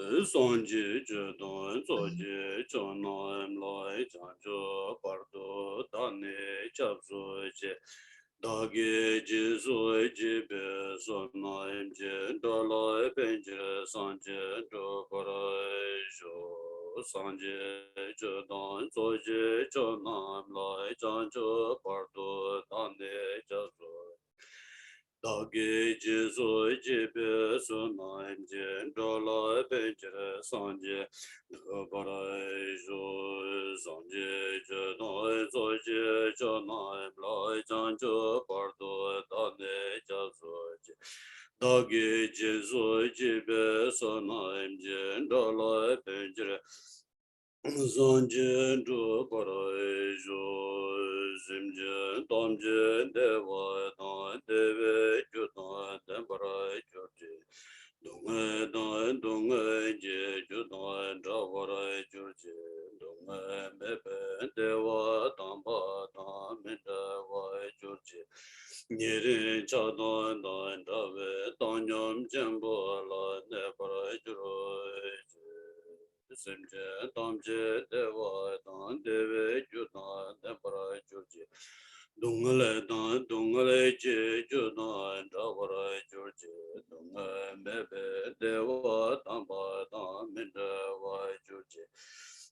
Sonji Judon Zoji Chonoim Loi Chanjo Pardo Dani Chabzoji Dagi Jizoi Jibe Sonaim Jin Doloi Benji Sanji Dokorai Jo Sanji Judon Zoji Chonoim Loi Chanjo Pardo Dani Chabzoji Dagi Jizoi Jibe Sunaim Jin Doloi Benjire Sanje Dobarai Jo Sanje Jadoi Zoji Janaim Lai Janjo Pardo Dane Jazoji Dagi Jizoi Jibe Sunaim Jin Doloi Benjire Zonje do parai jo zimje domje dewa na deve juda devarai jorje dunga je juda devarai jorje dunga bebe dewa tamba tam dewa jorje nire chadon dan dave tanyam jembo la devarai jorje Simje Tamje Deva Dan Deve Judan Dembara Jurje Dungale Dan Dungale Je Judan Davara Jurje Dunga Bebe Deva Tamba Dan Mindava Jurje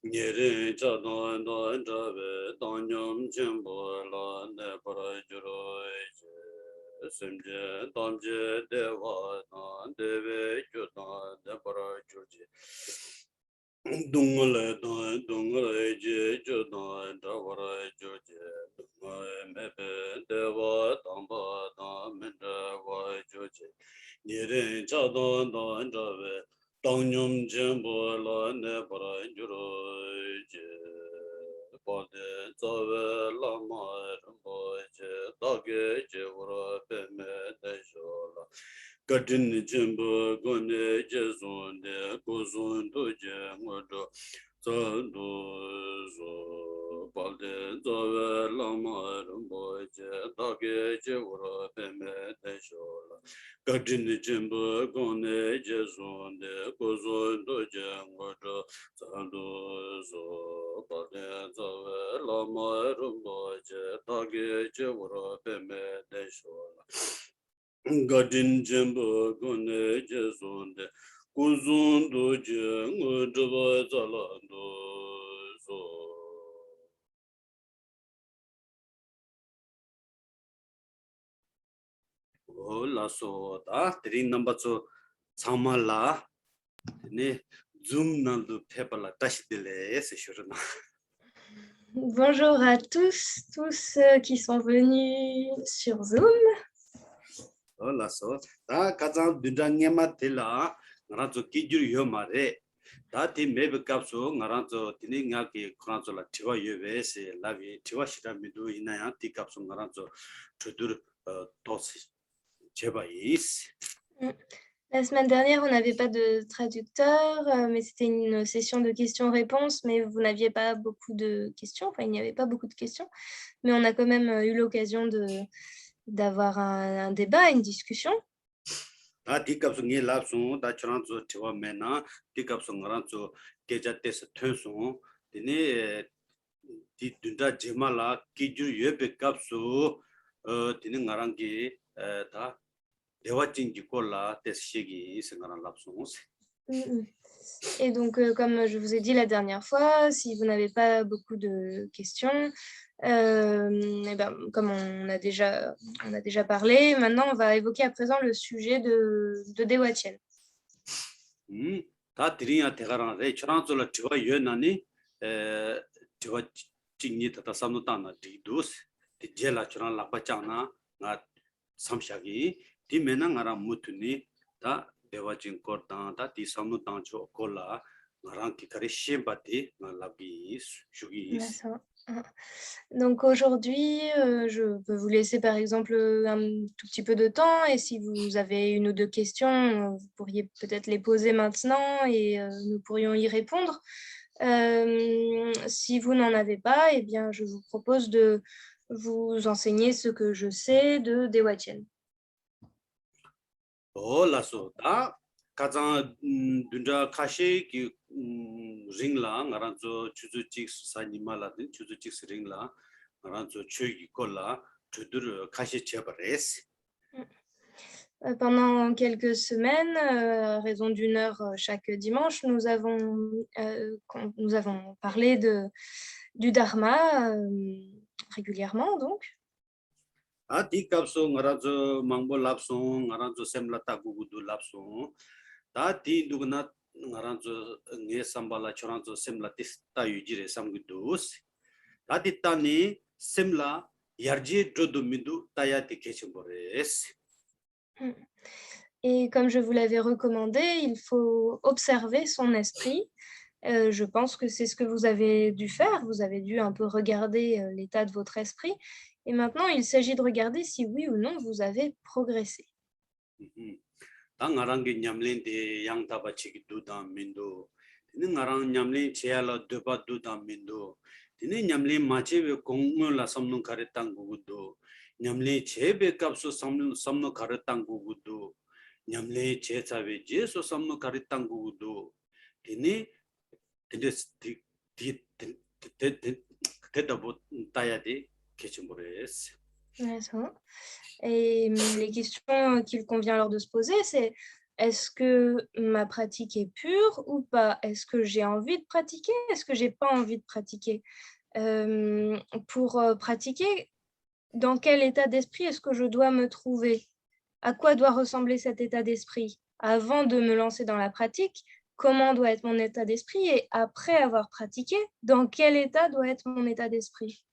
Nyeri Chadan Dan Jave Danyam Jembo La Dembara Jurje Simje Tamje Deva Dan Deve Judan Dembara Jurje Dungale dungale je judan davara juje dunga mebe deva tamba damenda va juje nire chadon dan jave tanyum jembo la ne para juro je pode zave la ma rambo je dage je ura peme de jola Gadin Jimbo Gone Jason de Gozon Doja Modo Zando Zo Balde Zove Lama Rumboje Dage Jewra Peme Deshola Gadin Jimbo Gone Jason de Gozon Doja Modo Zando Zo Balde Zove Lama Rumboje Dage Jewra Peme Deshola Gadin Jembo Gone Jesonde Kuzundo Jeng Dova Zalando So La so da three number so Samala ne Zoom Naldo Pepala Tashdele Seshurna. Bonjour à tous ceux qui sont venus sur Zoom. La so da Kazan Dudanyama Tela Naranzo Kijur Yomare. Dati maybe capsule, Naranzo, Tiningaki, Kranzola, Tiva Uves, Lavi, Tiva Shiramidu, Inayanti capsule, Naranzo, to do Tosi Chebais. La semaine dernière, on n'avait pas de traducteur, mais c'était une session de questions-réponses, mais vous n'aviez pas beaucoup de questions, enfin il n'y avait pas beaucoup de questions, mais on a quand même eu l'occasion d'avoir un débat, une discussion. Di capsule ni lapson, da Chanzo Tiva Mena, di capsule Naranzo, Gejates Tunson, Dine Dunda Jemala, Kiju Yebe capsule, Tiningarangi, da. Et donc, comme je vous ai dit la dernière fois, si vous n'avez pas beaucoup de questions, et ben, comme on a déjà parlé, maintenant on va évoquer à présent le sujet de Dewa Chien. Di mena ngara mutuni da dewajin kortan da di samnu tancho kola ngarang ki kare shembati ngalabi shugis. Donc aujourd'hui, je peux vous laisser par exemple un tout petit peu de temps et si vous avez une ou deux questions, vous pourriez peut-être les poser maintenant et nous pourrions y répondre. Si vous n'en avez pas, eh bien, je vous propose de vous enseigner ce que je sais de Dewa Chien. Oh la so da 가장 dunja kashi ki ringla ngaranzo chuzuchik sanimalatin chuzuchik ringla ngaranzo chugi kola tudur kashi chebares. Pendant quelques semaines, à raison d'une heure chaque dimanche, nous avons parlé du Dharma régulièrement, donc. Di kapso ngaranzo mangbo lapso ngaranzo semlata gugudu lapso da di dugna ngaranzo nge sambala choranzo semlatis ta yujire samgudus da di tani semla yarji drodu mindu tayati kechibores. Et comme je vous l'avais recommandé, il faut observer son esprit. Je pense que c'est ce que vous avez dû faire. Vous avez dû un peu regarder l'état de votre esprit. Et maintenant, il s'agit de regarder si oui ou non vous avez progressé. Ngarangi nyamlin de yang taba chiki dudan mindo. Tini ngarang nyamlin cheyala duba dudan mindo. Tini nyamlin machewe kongo la samno karitang gugudu. Nyamlin chebe kapso samno karitang gugudu. Nyamlin chechawe jeso samno karitang gugudu. Tini tetabu tayadi kechimures. Et les questions qu'il convient alors de se poser, c'est est-ce que ma pratique est pure ou pas? Est-ce que j'ai envie de pratiquer? Est-ce que j'ai pas envie de pratiquer? Pour pratiquer, dans quel état d'esprit est-ce que je dois me trouver? À quoi doit ressembler cet état d'esprit? Avant de me lancer dans la pratique, comment doit être mon état d'esprit? Et après avoir pratiqué, dans quel état doit être mon état d'esprit?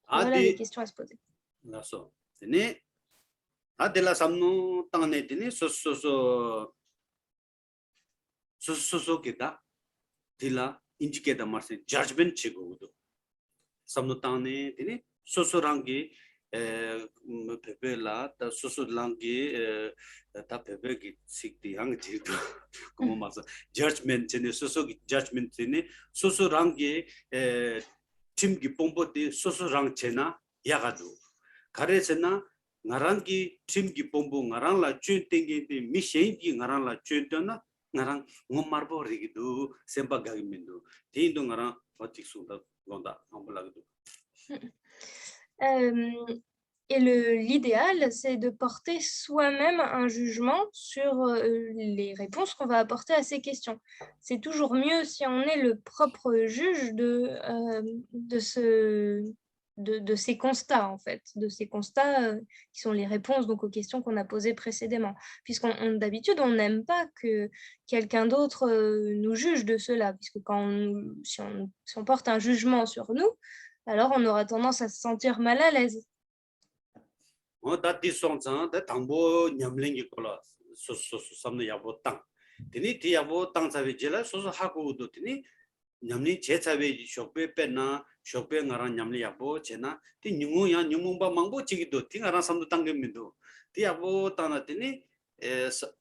Voilà les questions à se poser. Naso. Tene adela samno tane tene so kita tila indicate marse judgment chigodo. Samno tane tene so rangi pepe la ta so rangi ta pepe ki sikti hang jido como mas judgment tene so judgment tene so rangi tim ki pompo te so rang chena yagado. 가레스나 나랑기 팀기 본부 나랑라 쮸땡게데 미셰인기 나랑라 쮸떠나 나랑 ngommar보리기도 셈바가기민도 데인도 나랑 버틱수다 londa ambolagdo. Et l'idéal, c'est de porter soi-même un jugement sur les réponses qu'on va apporter à ces questions. C'est toujours mieux si on est le propre juge de ces constats, en fait, de ces constats qui sont les réponses donc, aux questions qu'on a posées précédemment. D'habitude, on n'aime pas que quelqu'un d'autre nous juge de cela, puisque si on porte un jugement sur nous, alors on aura tendance à se sentir mal à l'aise. 냠니 제차베 쇼페 빼나 쇼페 나랑 냠리 야보 제나 티 뉴무야 뉴무바 망보 지기도 팅아랑 삼도 당gem민도 티 야보 따나티니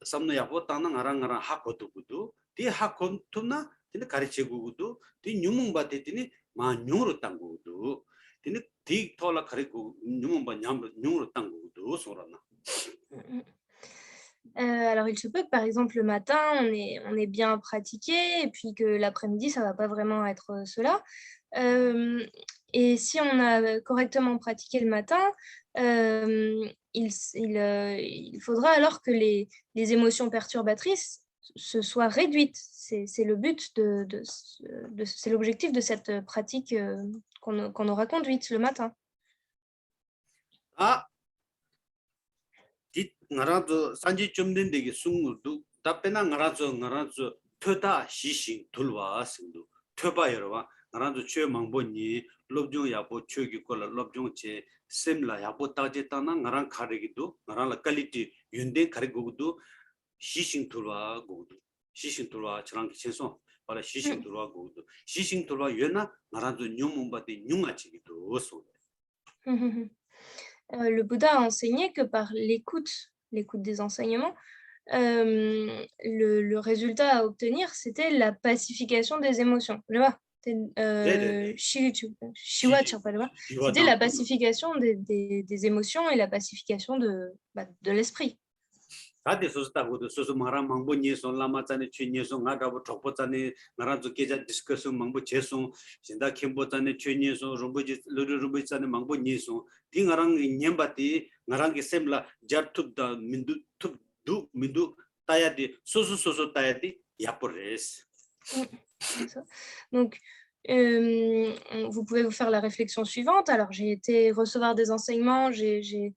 삼노 야보 따나 나랑 하코도 구도 티 하콘투나 티니 가르치고도 티 뉴무바 티니 마 뉴로 땅고도 티니 티 토라 가르고 뉴무바 뉴로 땅고도 소라나. Alors, il se peut que, par exemple, le matin, on est bien pratiqué, et puis que l'après-midi, ça ne va pas vraiment être cela. Et si on a correctement pratiqué le matin, il faudra alors que les émotions perturbatrices se soient réduites. C'est le but, c'est l'objectif de cette pratique qu'on aura conduite le matin. 나라도 산지 좀 된데게 숨도 답변나 나라서 토다 시신 둘와 승도 토바 여러와 나라도 최망보니 롭종 야보 최기 걸 롭종 제 셈라 야보 따제다나 나랑 가르기도 나랑 퀄리티 윤데 가르고도 시신 둘와 고도 시신 둘와 저랑 계속 바로 시신 둘와 고도 시신 둘와 연나 나라도 뇽문바데 뇽아치기도 소. Le Bouddha a enseigné que par l'écoute des enseignements, le résultat à obtenir, c'était la pacification des émotions. C'était la pacification des émotions et la pacification de l'esprit. 다들 소스다고도 소스 마라 망보 니손 라마자네 취니손 나가고 족보자네 나라도 계자 디스커스 망보 제손 진다 캠보자네 취니손 rumbu지 루루rumbu자네 망보 니손 딩아랑 냠바티 나랑게 셈라 자투다 민두 투두 민두 타야디 소소소소 타야디 야포레스. C'est ça. Donc, vous pouvez vous faire la réflexion suivante. Alors, j'ai été recevoir des enseignements, j'ai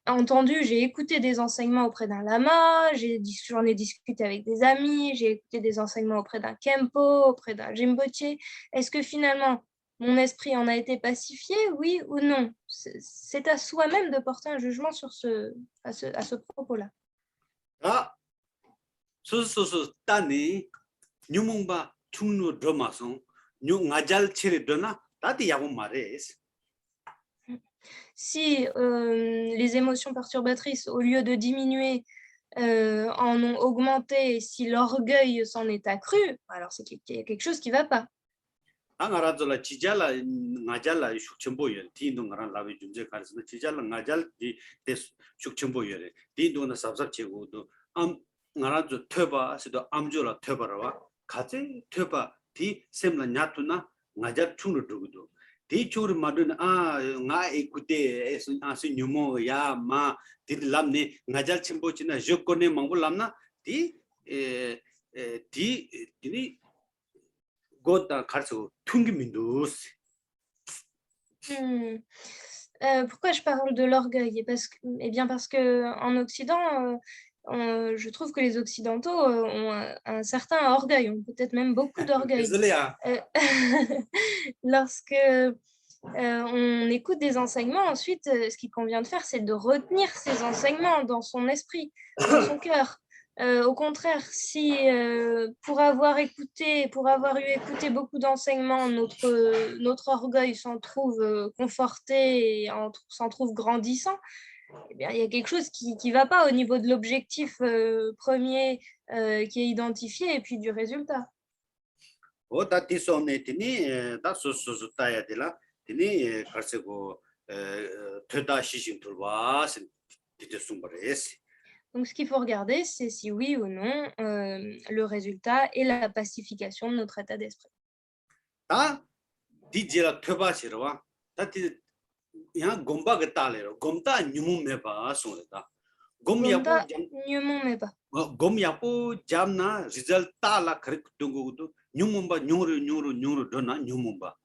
entendu, j'ai écouté des enseignements auprès d'un lama, j'en ai discuté avec des amis, j'ai écouté des enseignements auprès d'un Kempo, auprès d'un Jimboche. Est-ce que finalement, mon esprit en a été pacifié, oui ou non? C'est à soi-même de porter un jugement sur à ce propos-là. 아, 소소소 따니 뉴몽바 충노 드마송 뉴 나잘 체리 드나 다디 야고 마레스. Si les émotions perturbatrices, au lieu de diminuer, en ont augmenté, et si l'orgueil s'en est accru, alors c'est qu'il y a quelque chose qui ne va pas. angarazola chijala ngajala shukchemboye tindo ngaran lawe junje karsna chijala ngajal di des shukchemboye tindo na sabsab chego do am ngarazo töba sido amjola töbarawa 가제 töba di semla nyatuna ngajal chungro dugudo di chur madun nga ekute asu nyumo ya ma di lamne ngajal chembochina jokone mangul lamna di di Gota karso tungi mindus. Pourquoi je parle de l'orgueil? Eh bien parce que en Occident, je trouve que les Occidentaux ont un certain orgueil, ont peut-être même beaucoup d'orgueil. Désolé, hein. Lorsque on écoute des enseignements, ensuite, ce qu'il convient de faire, c'est de retenir ces enseignements dans son esprit, dans son cœur. Au contraire, si pour avoir eu écouté beaucoup d'enseignements, notre orgueil s'en trouve conforté et s'en trouve grandissant, eh bien, il y a quelque chose qui ne va pas au niveau de l'objectif premier qui est identifié et puis du résultat. Donc, ce qu'il faut regarder, c'est si oui ou non le résultat est la pacification de notre état d'esprit. Gomda nyumon me ba. Gomyapo jamna result tala correct tungudu nyumumba nyuru dona nyumumba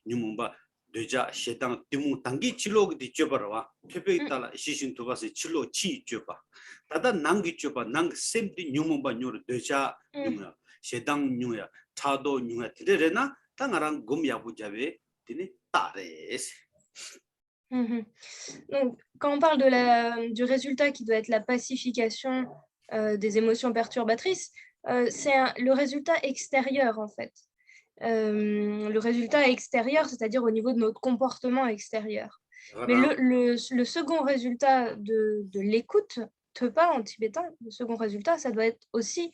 nyumumba deja shetan timu tangi chilo di chobarwa pepe tala shishin tubase chilo chi choba tada nangi choba nang semti nyumumba nyuru deja nyumya shetan nyuya chado nyuya tiderena tangarang gomyapo jabe tini tares. Donc, quand on parle du résultat qui doit être la pacification des émotions perturbatrices, c'est le résultat extérieur en fait. Le résultat extérieur, c'est-à-dire au niveau de notre comportement extérieur. Mais le second résultat de l'écoute, Tepa en tibétain, le second résultat, ça doit être aussi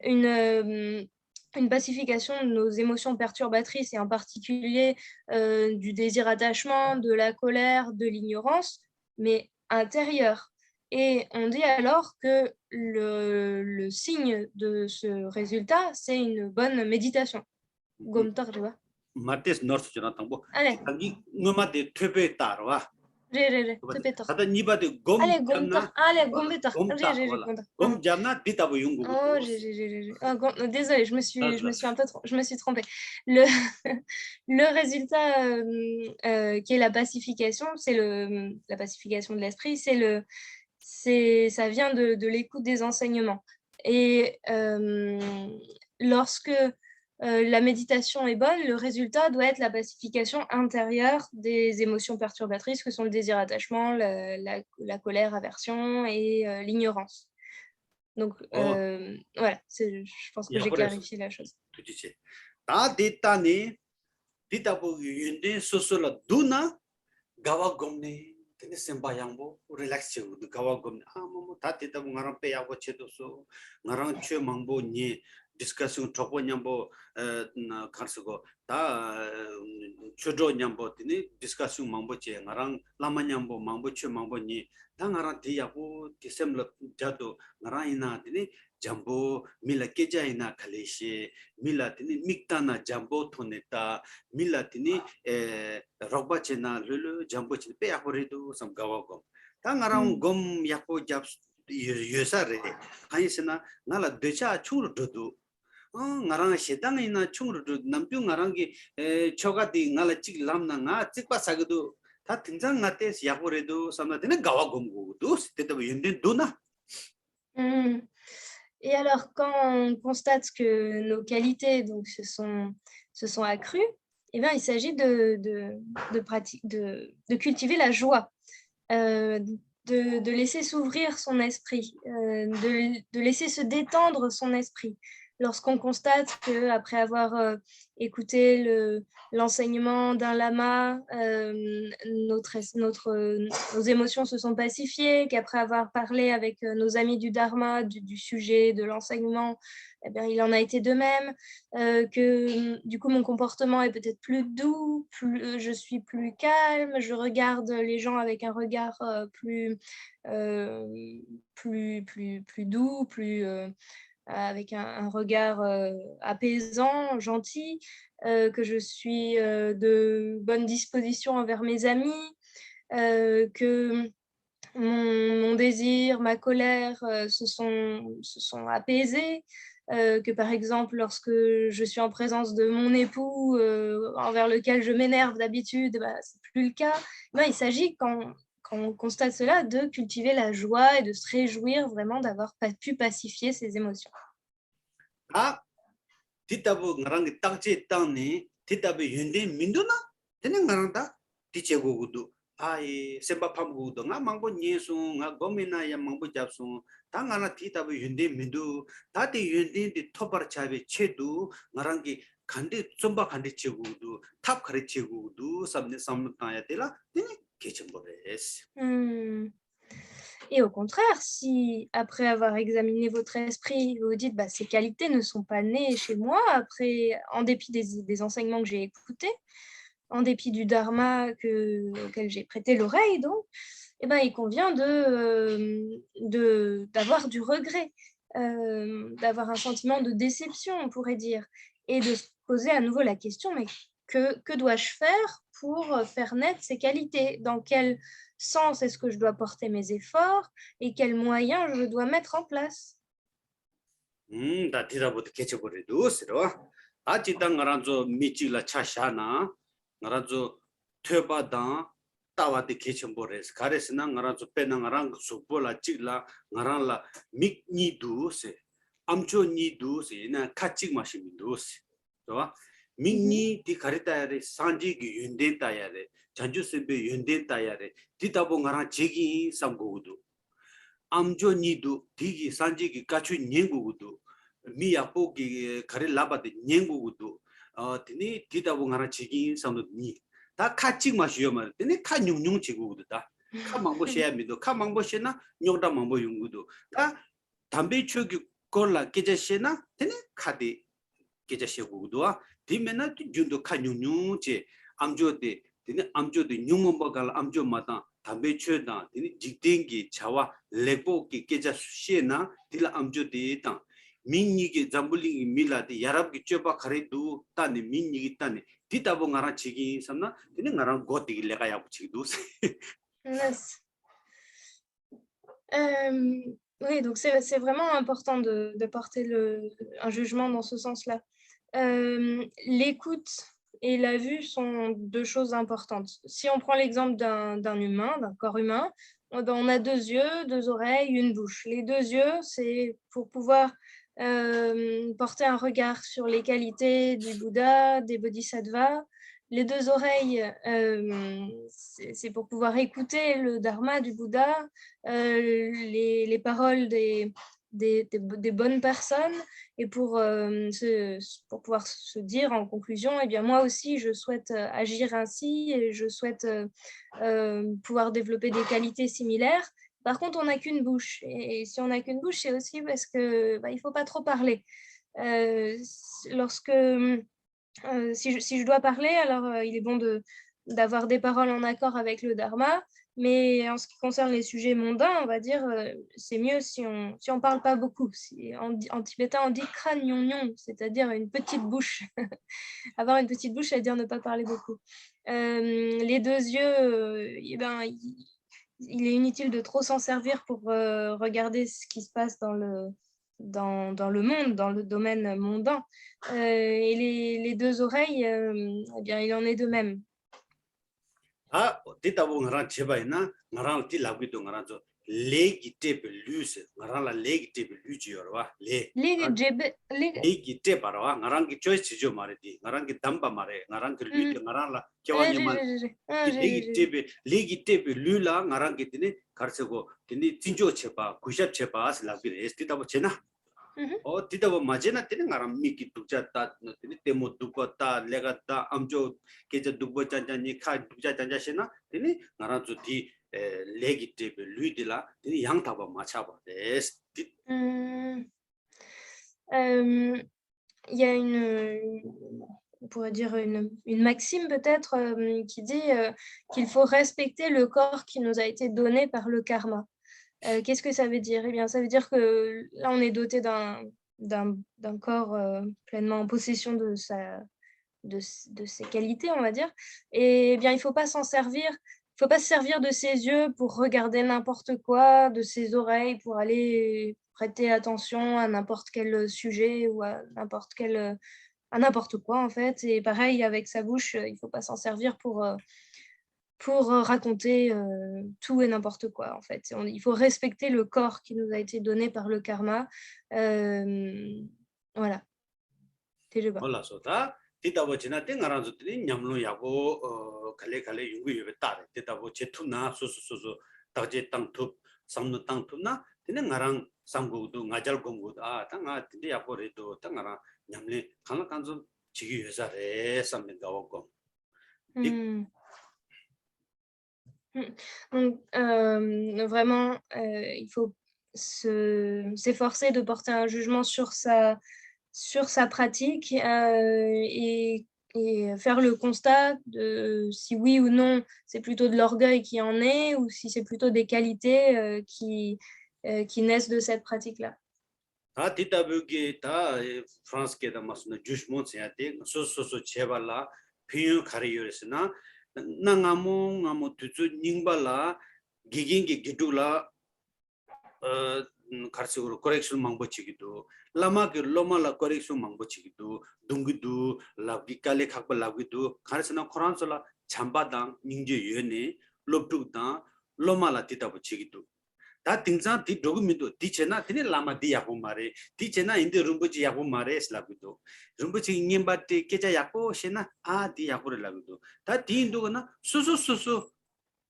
une pacification de nos émotions perturbatrices et en particulier du désir attachement, de la colère, de l'ignorance, mais intérieure. Et on dit alors que le signe de ce résultat, c'est une bonne méditation. Gomtar, tu vois. Mates north Jonathan. Allez. Nomade Tebe Tarwa. Allez, désolée, je me suis trompée. Le résultat qui est la pacification, c'est la pacification de l'esprit, ça vient de l'écoute des enseignements. Et lorsque la méditation est bonne, le résultat doit être la pacification intérieure des émotions perturbatrices que sont le désir attachement, la colère, aversion et l'ignorance. Donc voilà, je pense que j'ai clarifié la chose. discussion chopo nyambo karsugo 다 chodo nyambo tini discussion mambo che ngarang lama nyambo mambo che mambo ni 다 ngarang di yapo disemla jado ngarang ina tini jambo mila keja ina kaleshi mila tini miktana jambo toneta mila tini rogba chena lulu jambo chena pe yakorido sam gawa gom 다 ngarang gom yapo jab yosare 하이스나 나라 되자 충으로 둬도 나랑 시당이나 충으로 남ပြု 나랑기 초가디 나라 찍 람나 나 찍바 사기도 다 등장 나때스 약보래도 삼나데는 가와 검고도 때도 연된 도나 Hmm. Et alors, quand on constate que nos qualités donc, se sont accrues, eh bien, il s'agit de cultiver la joie, de laisser s'ouvrir son esprit, de laisser se détendre son esprit. Lorsqu'on constate qu'après avoir écouté l'enseignement d'un lama, nos émotions se sont pacifiées, qu'après avoir parlé avec nos amis du Dharma, du sujet, de l'enseignement, eh bien, il en a été de même, que du coup mon comportement est peut-être plus doux, je suis plus calme, je regarde les gens avec un regard plus doux, avec un regard apaisant, gentil, que je suis de bonne disposition envers mes amis, que mon désir, ma colère se sont apaisés, que par exemple lorsque je suis en présence de mon époux envers lequel je m'énerve d'habitude, bah, c'est plus le cas. Ben, il s'agit quand on constate cela de cultiver la joie et de se réjouir vraiment d'avoir pu pacifier ses émotions. 아 디타부 나랑 딱지 땅니 디타부 연된 민도나 되는 나랑다 디체고고도 아이 셈바팜고도 나 망보 예수 나 고미나야 망보 잡수 당하나 디타부 연된 민도 다디 연된디 토버 차베 체도 나랑기 간디 좀바 간디 체고도 탑 가리 체고도 삼네 삼타야 되라 되니 개침보레스 Et au contraire, si après avoir examiné votre esprit, vous vous dites bah, ces qualités ne sont pas nées chez moi, après, en dépit des enseignements que j'ai écoutés, en dépit du dharma auquel j'ai prêté l'oreille, donc, eh ben, il convient d'avoir du regret, d'avoir un sentiment de déception, on pourrait dire, et de se poser à nouveau la question, mais que dois-je faire pour faire naître ces qualités? Dans quel sens est-ce que je dois porter mes efforts et quels moyens je dois mettre en place? 다 디다부터 개쳐버려도 싫어. 아직도 나란조 미치라 차샤나 나란조 퇴바다 따와디 개쳐버려서 가레스나 나란조 빼나 나랑 수보라 찍라 나란라 믹니두세 암초니두세 나 카찍 마시미두세. 좋아? 믹니 디 가르타야레 산지기 윤덴타야레 잔주세베 윤덴타야레 디다보 나랑 제기 삼고도 암조 니도 디기 산지기 까추 녀고도 미야포기 가리 라바데 녀고도 드니 디다보 나라 지기 삼도 니다 카찍 마시요 말 드니 카 뇽뇽 지고도 다 카망보 셰야미도 카망보 셰나 뇽다 망보 용고도 다 담배 추기 콜라 깨제셰나 드니 카디 깨제셰고도와 디메나 준도 카 뇽뇽 제 암조데 드니 암조데 뇽몬바갈 암조마다 담배 추다 드니 직딩기 자와 레보기 깨자 수시에나 딜 암조데 땅 민니기 잠불링이 밀라데 야랍기 쮸바 카레두 따니 민니기 따니 디다보 나라 지기 삼나 드니 나라 고티기 레가 야부치도 Yes. Oui, donc c'est vraiment important de porter un jugement dans ce sens-là. L'écoute et la vue sont deux choses importantes. Si on prend l'exemple d'un humain, d'un corps humain, on a deux yeux, deux oreilles, une bouche. Les deux yeux, c'est pour pouvoir porter un regard sur les qualités du Bouddha, des bodhisattvas. Les deux oreilles, c'est pour pouvoir écouter le dharma du Bouddha, les paroles des bonnes personnes, et pour pouvoir se dire en conclusion, eh bien moi aussi je souhaite agir ainsi et je souhaite pouvoir développer des qualités similaires. Par contre, on n'a qu'une bouche, et si on n'a qu'une bouche, c'est aussi parce que il faut pas trop parler. Lorsque si je dois parler, alors il est bon d'avoir des paroles en accord avec le dharma, mais en ce qui concerne les sujets mondains, on va dire, c'est mieux si on parle pas beaucoup. En tibétain, on dit kran yon yon, c'est-à-dire une petite bouche. Avoir une petite bouche, c'est-à-dire ne pas parler beaucoup. Les deux yeux, eh ben, il est inutile de trop s'en servir pour regarder ce qui se passe dans le monde, dans le domaine mondain. Et les deux oreilles, eh bien, il en est de même. 아, 디다보 나랑 제바이나 나랑 딜라기도 나랑 저 레기 테이프 루스 나랑라 레기 테이프 루지여와 레 레기 테이프 바로와 나랑 기 초이스 지죠 말이디 나랑 기 담바 말에 나랑 그 루디 나랑라 겨와냐만 레기 테이프 루라 나랑 기 드니 가르치고 드니 진조 제바 구샵 제바스 라비레 디다보 제나 디다보 마제나 때는 나랑 미기 두자다 너들이 때모 두고다 내가다 암조 계저 두고 잔잔이 카 두자 잔자시나 되니 나랑 저디 레기 테이블 루이딜라 되니 양타바 마차바 데스 Il y a on pourrait dire une maxime peut-être qui dit qu'il faut respecter le corps qui nous a été donné par le karma. Qu'est-ce que ça veut dire? Eh bien, ça veut dire que là, on est doté d'un corps pleinement en possession de ses qualités, on va dire. Et eh bien, il ne faut pas s'en servir. Il ne faut pas se servir de ses yeux pour regarder n'importe quoi, de ses oreilles pour aller prêter attention à n'importe quel sujet ou à n'importe quoi, en fait. Et pareil, avec sa bouche, il ne faut pas s'en servir pour raconter tout et n'importe quoi, en fait. Il faut respecter le corps qui nous a été donné par le karma. Voilà. 몰라 소다 디다보 지나 때 나랑 저들이 냠로 야고 갈래 용구 예배 따래 디다보 제투나 소소소소 다제 땅투 삼노 땅투나 되는 나랑 삼고도 나잘 공고도 당아 근데 야고래도 당아라 냠리 강간좀 지기 회사래 삼면 가고 Donc, vraiment, il faut s'efforcer de porter un jugement sur sa pratique et faire le constat de si oui ou non c'est plutôt de l'orgueil qui en est ou si c'est plutôt des qualités qui naissent de cette pratique-là. 다 디다부게 다 프랑스게다 마스나 주스몬스야데 소소소 제발라 비유 가리요스나 나가모 투투 닝발라 기긴기 기둘라 가르치고 코렉션 망보치기도 라마게 로마라 코렉션 망보치기도 둥기도 라비칼레 각발 라기도 가르치나 코란솔라 잠바당 닝제 유네 롭둑다 로마라 디다부치기도 다 등산 디 도구미도 디체나 디네 라마 디야고 마레 디체나 인데 rumbuchi 야고 마레 슬라기도 rumbuchi 닝바티 케자 야고 셰나 디야고를 라기도 다 디인도가나 수수수수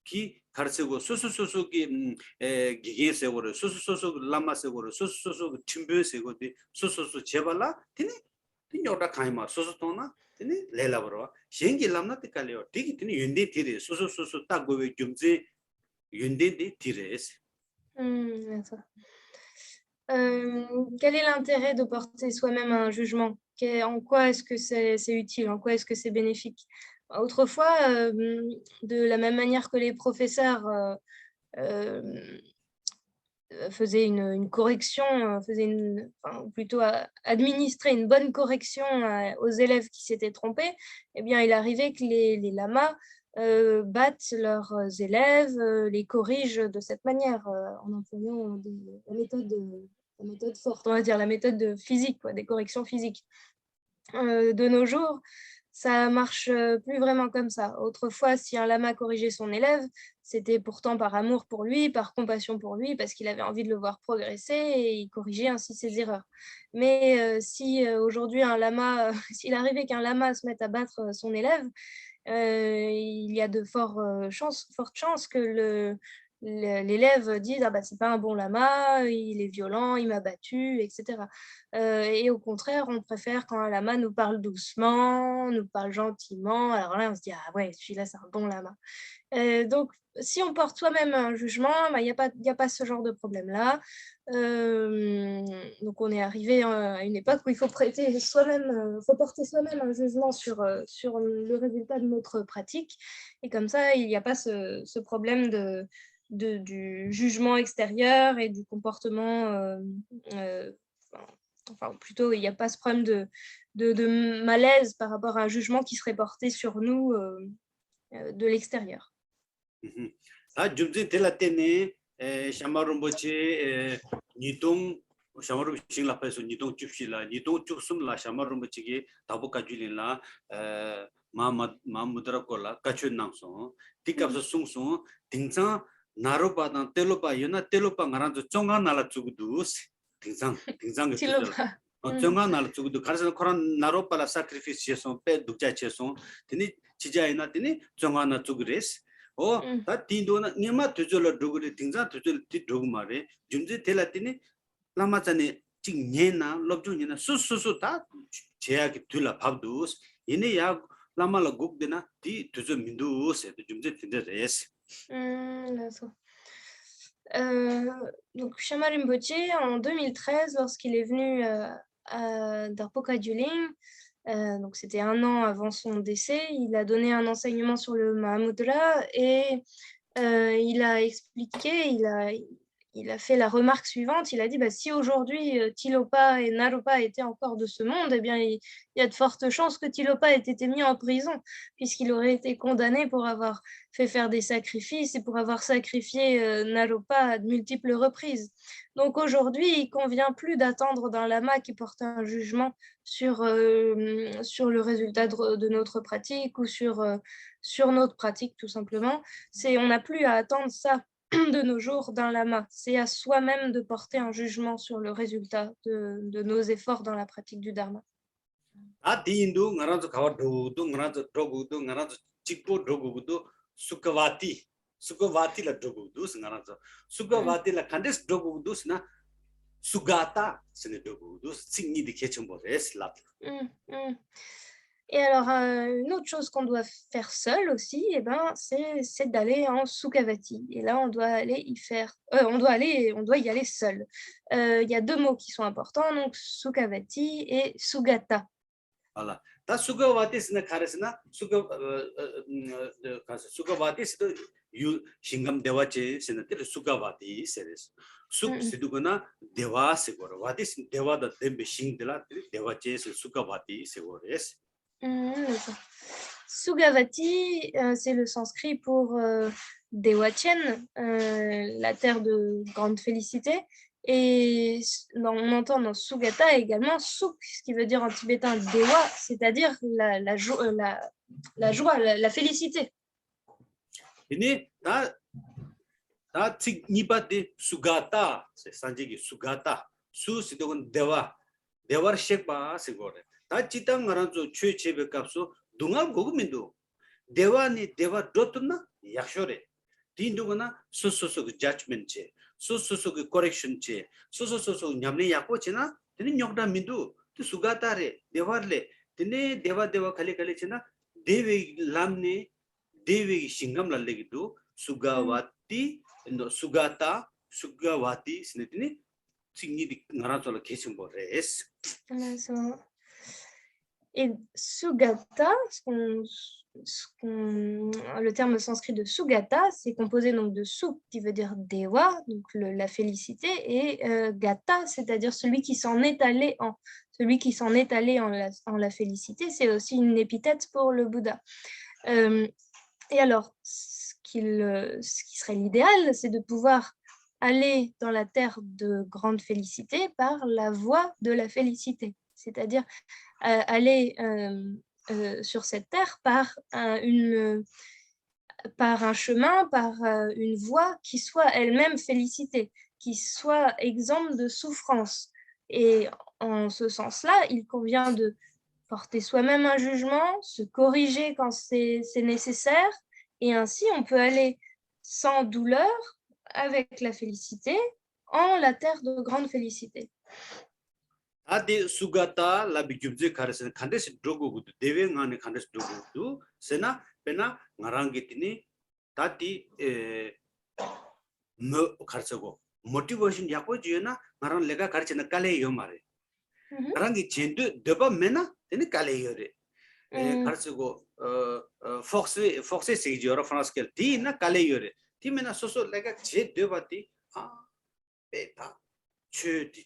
기 가르치고 수수수수기 기계세고를 수수수수 라마세고를 수수수수 침베세고디 수수수 제발라 디네 디뇨다 카이마 수수토나 디네 레라버와 셴기 람나 티칼레오 디기 디네 윤데 티레 수수수수 딱고베 좀제 윤데디 티레스 Quel est l'intérêt de porter soi-même un jugement? En quoi est-ce que c'est utile? En quoi est-ce que c'est bénéfique? Autrefois, de la même manière que les professeurs faisaient une correction, ou plutôt administraient une bonne correction aux élèves qui s'étaient trompés, eh bien, il arrivait que les lamas battent leurs élèves, les corrigent de cette manière en employant la méthode forte, on va dire la méthode physique, des corrections physiques. De nos jours, ça marche plus vraiment comme ça. Autrefois, si un lama corrigeait son élève, c'était pourtant par amour pour lui, par compassion pour lui, parce qu'il avait envie de le voir progresser et il corrigeait ainsi ses erreurs. Mais si aujourd'hui s'il arrivait qu'un lama se mette à battre son élève, il y a de fortes chances que l'élève dit ah bah c'est pas un bon lama, il est violent, il m'a battu, etc. Et au contraire, on préfère quand un lama nous parle doucement, nous parle gentiment. Alors là, on se dit ah ouais, celui-là c'est un bon lama. Donc, si on porte soi-même un jugement, bah, il y a pas ce genre de problème-là. Donc, on est arrivé à une époque où il faut faut porter soi-même un jugement sur le résultat de notre pratique. Et comme ça, il n'y a pas ce problème du jugement extérieur et du comportement. Euh, enfin, plutôt, il n'y a pas ce problème de malaise par rapport à un jugement qui serait porté sur nous de l'extérieur. 다 줌지 텔라테네 샤마rumboche 니동 샤마rum 싱라파에서 니동 줍실라 니동 쭉숨라 샤마rumbo치게 다보카 줄린라 마무드라콜라 까춘낭소 티캅서 숭숭 딩상 나로바단 텔로바 요나 텔로바 가란조 쫑가 날라 주구두스 딩상 Tilopa. 쫑가 날라 주구두 가르서 코란 나로바라 사크리피스에서 빼 독자체서 드니 지자이나 드니 쫑가 나 주구레스 다 딘도나 니마 투졸 도그리 딩자 투졸 티 도그마레 줌제 텔라티니 라마자니 징녜나 럽주니나 수수수 다 제약이 둘라 밥두스 이네 야 라마라 곡데나 디 투졸 민두스 줌제 틴데레스 D'accord. Donc, Shama Rinpoche, en 2013, lorsqu'il est venu à Darpoka Duling, donc c'était un an avant son décès, il a donné un enseignement sur le Mahamudra et il a expliqué, il a fait la remarque suivante, il a dit bah, si aujourd'hui Tilopa et Naropa étaient encore de ce monde, eh bien, il y a de fortes chances que Tilopa ait été mis en prison, puisqu'il aurait été condamné pour avoir fait faire des sacrifices et pour avoir sacrifié Naropa à de multiples reprises. Donc aujourd'hui, il ne convient plus d'attendre d'un lama qui porte un jugement sur le résultat de notre pratique ou sur notre pratique, tout simplement. On n'a plus à attendre ça de nos jours d'un lama. C'est à soi-même de porter un jugement sur le résultat de nos efforts dans la pratique du dharma. 아 디인도 나라도 가와도도 나라도 도고도 나라도 직보 도고도 수카와티라 도고도 나라도 수카와티라 칸데스 도고도스나 수가타 스네 도고도 싱니디 케첨보레스 라 Et alors, une autre chose qu'on doit faire seul aussi, eh ben, c'est d'aller en Sukhavati. Et là, on doit y aller seul. Il y a deux mots qui sont importants, donc Sukhavati et Sugata. 알라 다 수가와티스나 카레스나 수가와티스도 유 신감 대화체 세나들 수가와티 세레스 수 시두거나 대화세고로 와티스 대화다 덴베 싱들라 대화체스 수가와티 세고레스 Sughavati, c'est le sanskrit pour Dewachen, la terre de grande félicité. Et on entend dans Sugata également Suk, ce qui veut dire en tibétain Dewa, c'est-à-dire la joie, la félicité. 이니 다 니바데 수가타 산지기 수가타 수시도건 대화 셰바 세고레 다 지당 말한조 최체백값소 동안 고금인도 대화니 대화 도트나 약쇼레 딘도거나 소소소 그 저지먼트 소소소 그 커렉션체 소소소 냠네 약고치나 드니 녀다 민도 그 수가타레 대화레 드네 대화 칼리칼리치나 데베 람네 데베 싱감 랄레기도 수가와티 인도 수가와티 스네드니 싱니디 나라솔 계심보레스 Et Sugata, le terme sanskrit de Sugata, c'est composé donc de Suk qui veut dire Dewa, donc la félicité, et Gata, c'est-à-dire celui qui s'en est allé en. Celui qui s'en est allé en la félicité, c'est aussi une épithète pour le Bouddha. Et alors, ce qui serait l'idéal, c'est de pouvoir aller dans la terre de grande félicité par la voie de la félicité, c'est-à-dire aller sur cette terre par un chemin, par une voie qui soit elle-même félicitée, qui soit exempte de souffrance. Et en ce sens-là, il convient de porter soi-même un jugement, se corriger quand c'est nécessaire, et ainsi on peut aller sans douleur avec la félicité en la terre de grande félicité. Adi sugata labi jubje karesen khandes drogo dewe ngane khandes drogo sena pena ngarangitini tati no kharsago motivation yakpo jena ngarang lega karchena kale yomare ngarangi chendu deba mena teni kale yore kharsago foxe sejora franaskel ti na kale yore ti mena soso lega che deba ti beta chudi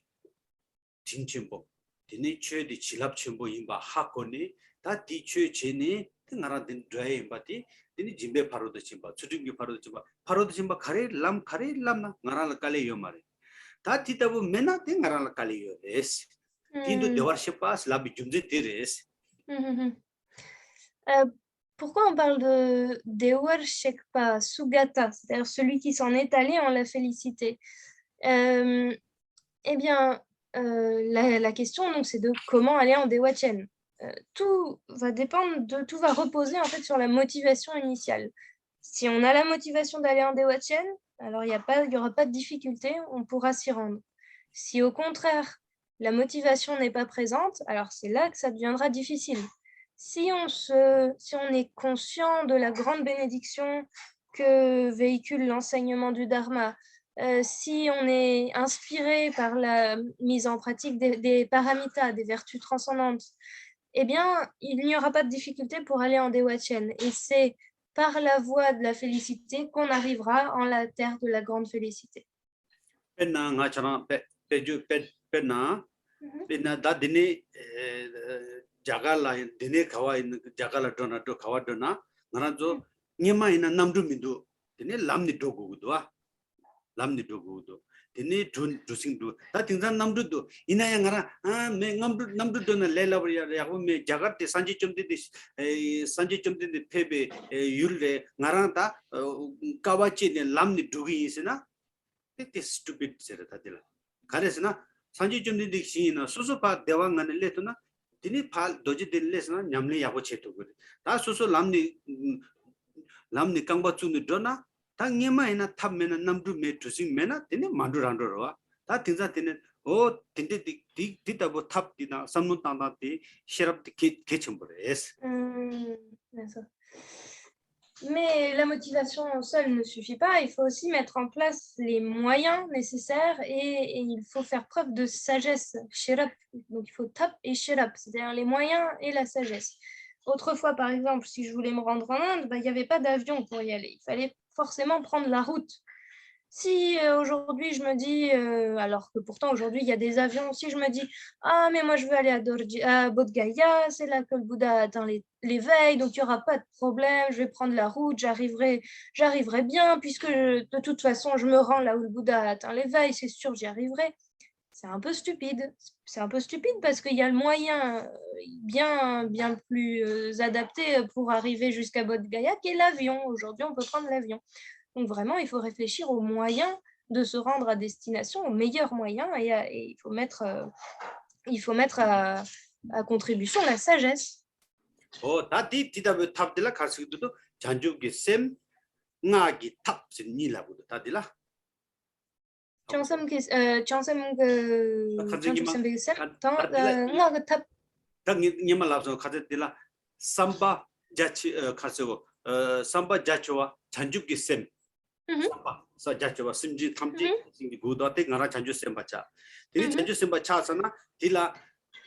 진침보 디니 최디 지랍 첨보 임바 하코니 다 디최 제니 나라든 드라이 임바티 디니 짐베 파로도 침바 추딩기 파로도 침바 카레 람나 나라라 칼레 요마레 다 티타부 메나 테 나라라 칼레 요레스 틴도 데와르시파스 라비 줌제 테레스 Pourquoi on parle de Dewar Shekpa, Sugata, c'est-à-dire celui qui s'en est allé en la félicité? Eh bien, la question, donc, c'est de comment aller en Dewachen. Tout va reposer en fait sur la motivation initiale. Si on a la motivation d'aller en Dewachen, alors il n'y aura pas de difficulté, on pourra s'y rendre. Si au contraire, la motivation n'est pas présente, alors c'est là que ça deviendra difficile. Si on est conscient de la grande bénédiction que véhicule l'enseignement du Dharma, si on est inspiré par la mise en pratique des paramitas, des vertus transcendantes, eh bien, il n'y aura pas de difficulté pour aller en Dewachen. Et c'est par la voie de la félicité qu'on arrivera en la terre de la grande félicité. Jagala dine kawa jagala dona do kawa dona ngarajo nyema ina namdu mindu dine lamni dogu do dine drusing do ta tingsan namdu do ina ya ngara me namdu dona lela bria ya me jagate sanji chomde de pebe yulre ngaranta kawachi ne lamni dugi isina it is stupid serata dila karesna sanji chomde de sina susupa dewangane letuna dini pal doji dilesna nyamli yago cheto gud ta soso lamni kangba chuni dona ta ngema ina thab mena namdu me tusing mena dini mandu rando ro ta tinza dini o tinte di tabo thab dina samnu tanda di sherap di kechambores. Mais la motivation seule ne suffit pas, il faut aussi mettre en place les moyens nécessaires et il faut faire preuve de sagesse, shirap. Donc il faut tap et shirap, c'est-à-dire les moyens et la sagesse. Autrefois, par exemple, si je voulais me rendre en Inde, il n'y avait pas d'avion pour y aller, il fallait forcément prendre la route. Si aujourd'hui je me dis, alors que pourtant aujourd'hui il y a des avions, si je me dis, ah mais moi je veux aller à Bodh Gaya, c'est là que le Bouddha atteint l'éveil, donc il n'y aura pas de problème, je vais prendre la route, j'arriverai bien, puisque de toute façon je me rends là où le Bouddha a atteint l'éveil, c'est sûr j'y arriverai. C'est un peu stupide. C'est un peu stupide parce qu'il y a le moyen bien plus adapté pour arriver jusqu'à Bodh Gaya qui est l'avion. Aujourd'hui on peut prendre l'avion. Donc vraiment, il faut réfléchir aux moyens de se rendre à destination, aux meilleurs moyens, et il faut mettre à contribution la sagesse. Oh, tati titabe tapdela karsidudo janjuge sem ngagi tap sinila budo tadila. Chansam que tap. Tak nyama labso khadela samba jachi karsigo samba jachowa janjuge sem. 사 자초와 심지 탐지 생기 고도때 나라 잔주 셈바차 디 잔주 셈바차 sana 딜라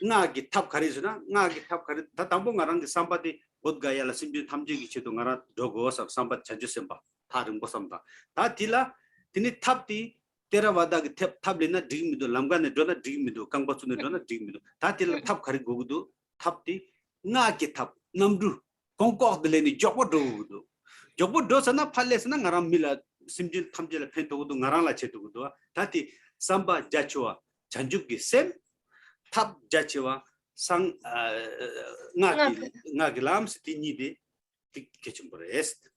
나기 탑 가리스나 나기 탑 가리 다 담보 나랑 삼바디 bodgaya 심지 탐지기 체도 나라 도고서 삼바 잔주 셈바 다른 보sam다 다 딜라 디니 탑디 테라와다기 탑리나 디미도 람간에 도나 디미도 강바츠네 도나 디미도 다 딜라 탑 가리 고고도 탑디 나기 탑 남두 공고들레니 조고도 조고 도서나 팔레스나 나람 밀라 심진 탐지를 펜도고도 나랑라 체도고도 다티 삼바 자초와 잔죽기 셈탑 자초와 상 나기 람스 티니데 케침브레스트.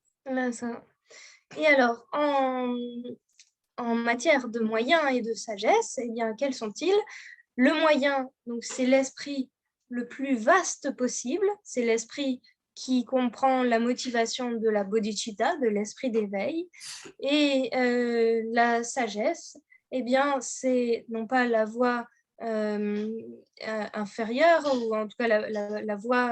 Et alors, en matière de moyens et de sagesse, eh bien, quels sont-ils? Le moyen, donc, c'est l'esprit le plus vaste possible, c'est l'esprit qui comprend la motivation de la bodhicitta, de l'esprit d'éveil, et la sagesse, eh bien, c'est non pas la voie inférieure, ou en tout cas la voie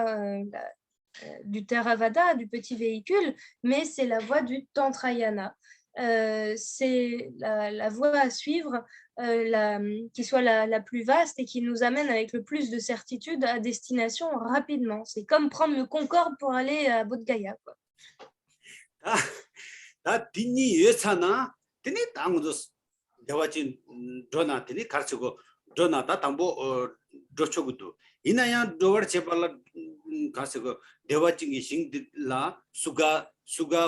du Theravada, du petit véhicule, mais c'est la voie du Tantrayana. C'est la voie à suivre qui soit la plus vaste et qui nous amène avec le plus de certitude à destination rapidement. C'est comme prendre le Concorde pour aller à Bodh Gaya, quoi. 다 딘니 예차나 딘니 당도 대화진 드나 딘니 가르치고 드나 다 담보 조초구도 이나야 도버 제발라 가서고 대화진이 싱들라 수가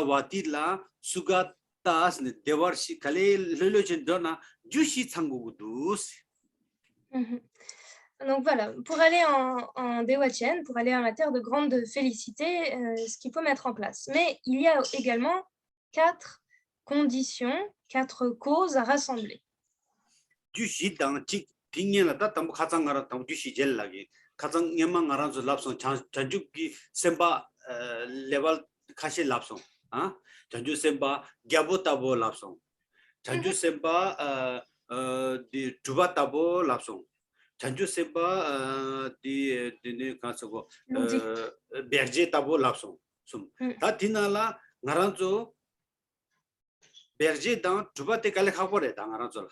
와티라 수가 따스네 대화시 칼레 르르진 드나 주시 창고구도. Donc voilà, pour aller en Dewachen, pour aller en la terre de grande félicité, ce qu'il faut mettre en place. Mais il y a également 4 conditions, 4 causes à rassembler. 주시 당직 딩년다 담보 가장가라 담 주시 젤라기 가장 예망 알아서 랍송 전주기 셈바 레벨 카시 랍송 아 전주 셈바 갸보타보 랍송 전주 셈바 디 두바타보 랍송 전주 셈바 디네 가서고 베르제타보 랍송 숨다 디나라 나란조 베르제당 두바테 칼레 카보레 당아란조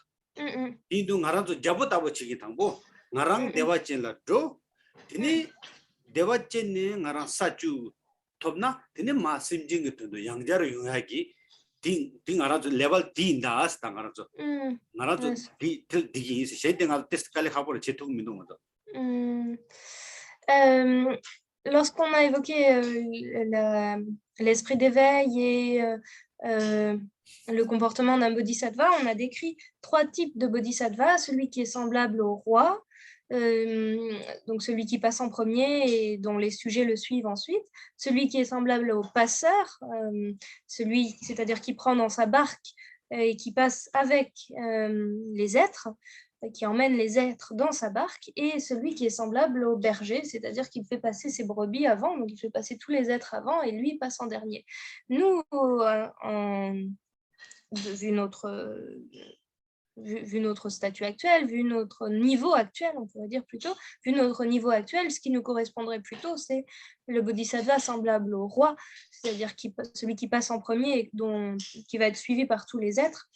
인도 나라도 잡았다고 치기 당고 나랑 대화진라 도 드니 대화진이 나랑 사주 톱나 드니 마심진 것도 양자로 용하기 딩 알아서 레벨 D인다 당하죠 나라도 디기 있어 셰딩할 테스트 칼레 하고를 제통 민도 거죠. Lorsqu'on a évoqué l'esprit d'éveil et le comportement d'un bodhisattva, on a décrit 3 types de bodhisattva, celui qui est semblable au roi, donc celui qui passe en premier et dont les sujets le suivent ensuite, celui qui est semblable au passeur, c'est-à-dire qui prend dans sa barque et qui passe avec les êtres, qui emmène les êtres dans sa barque, et celui qui est semblable au berger, c'est-à-dire qu'il fait passer ses brebis avant, donc il fait passer tous les êtres avant et lui passe en dernier. Nous, vu notre statut actuel, vu notre niveau actuel, on pourrait dire plutôt, vu notre niveau actuel, ce qui nous correspondrait plutôt, c'est le bodhisattva semblable au roi, c'est-à-dire celui qui passe en premier, qui va être suivi par tous les êtres.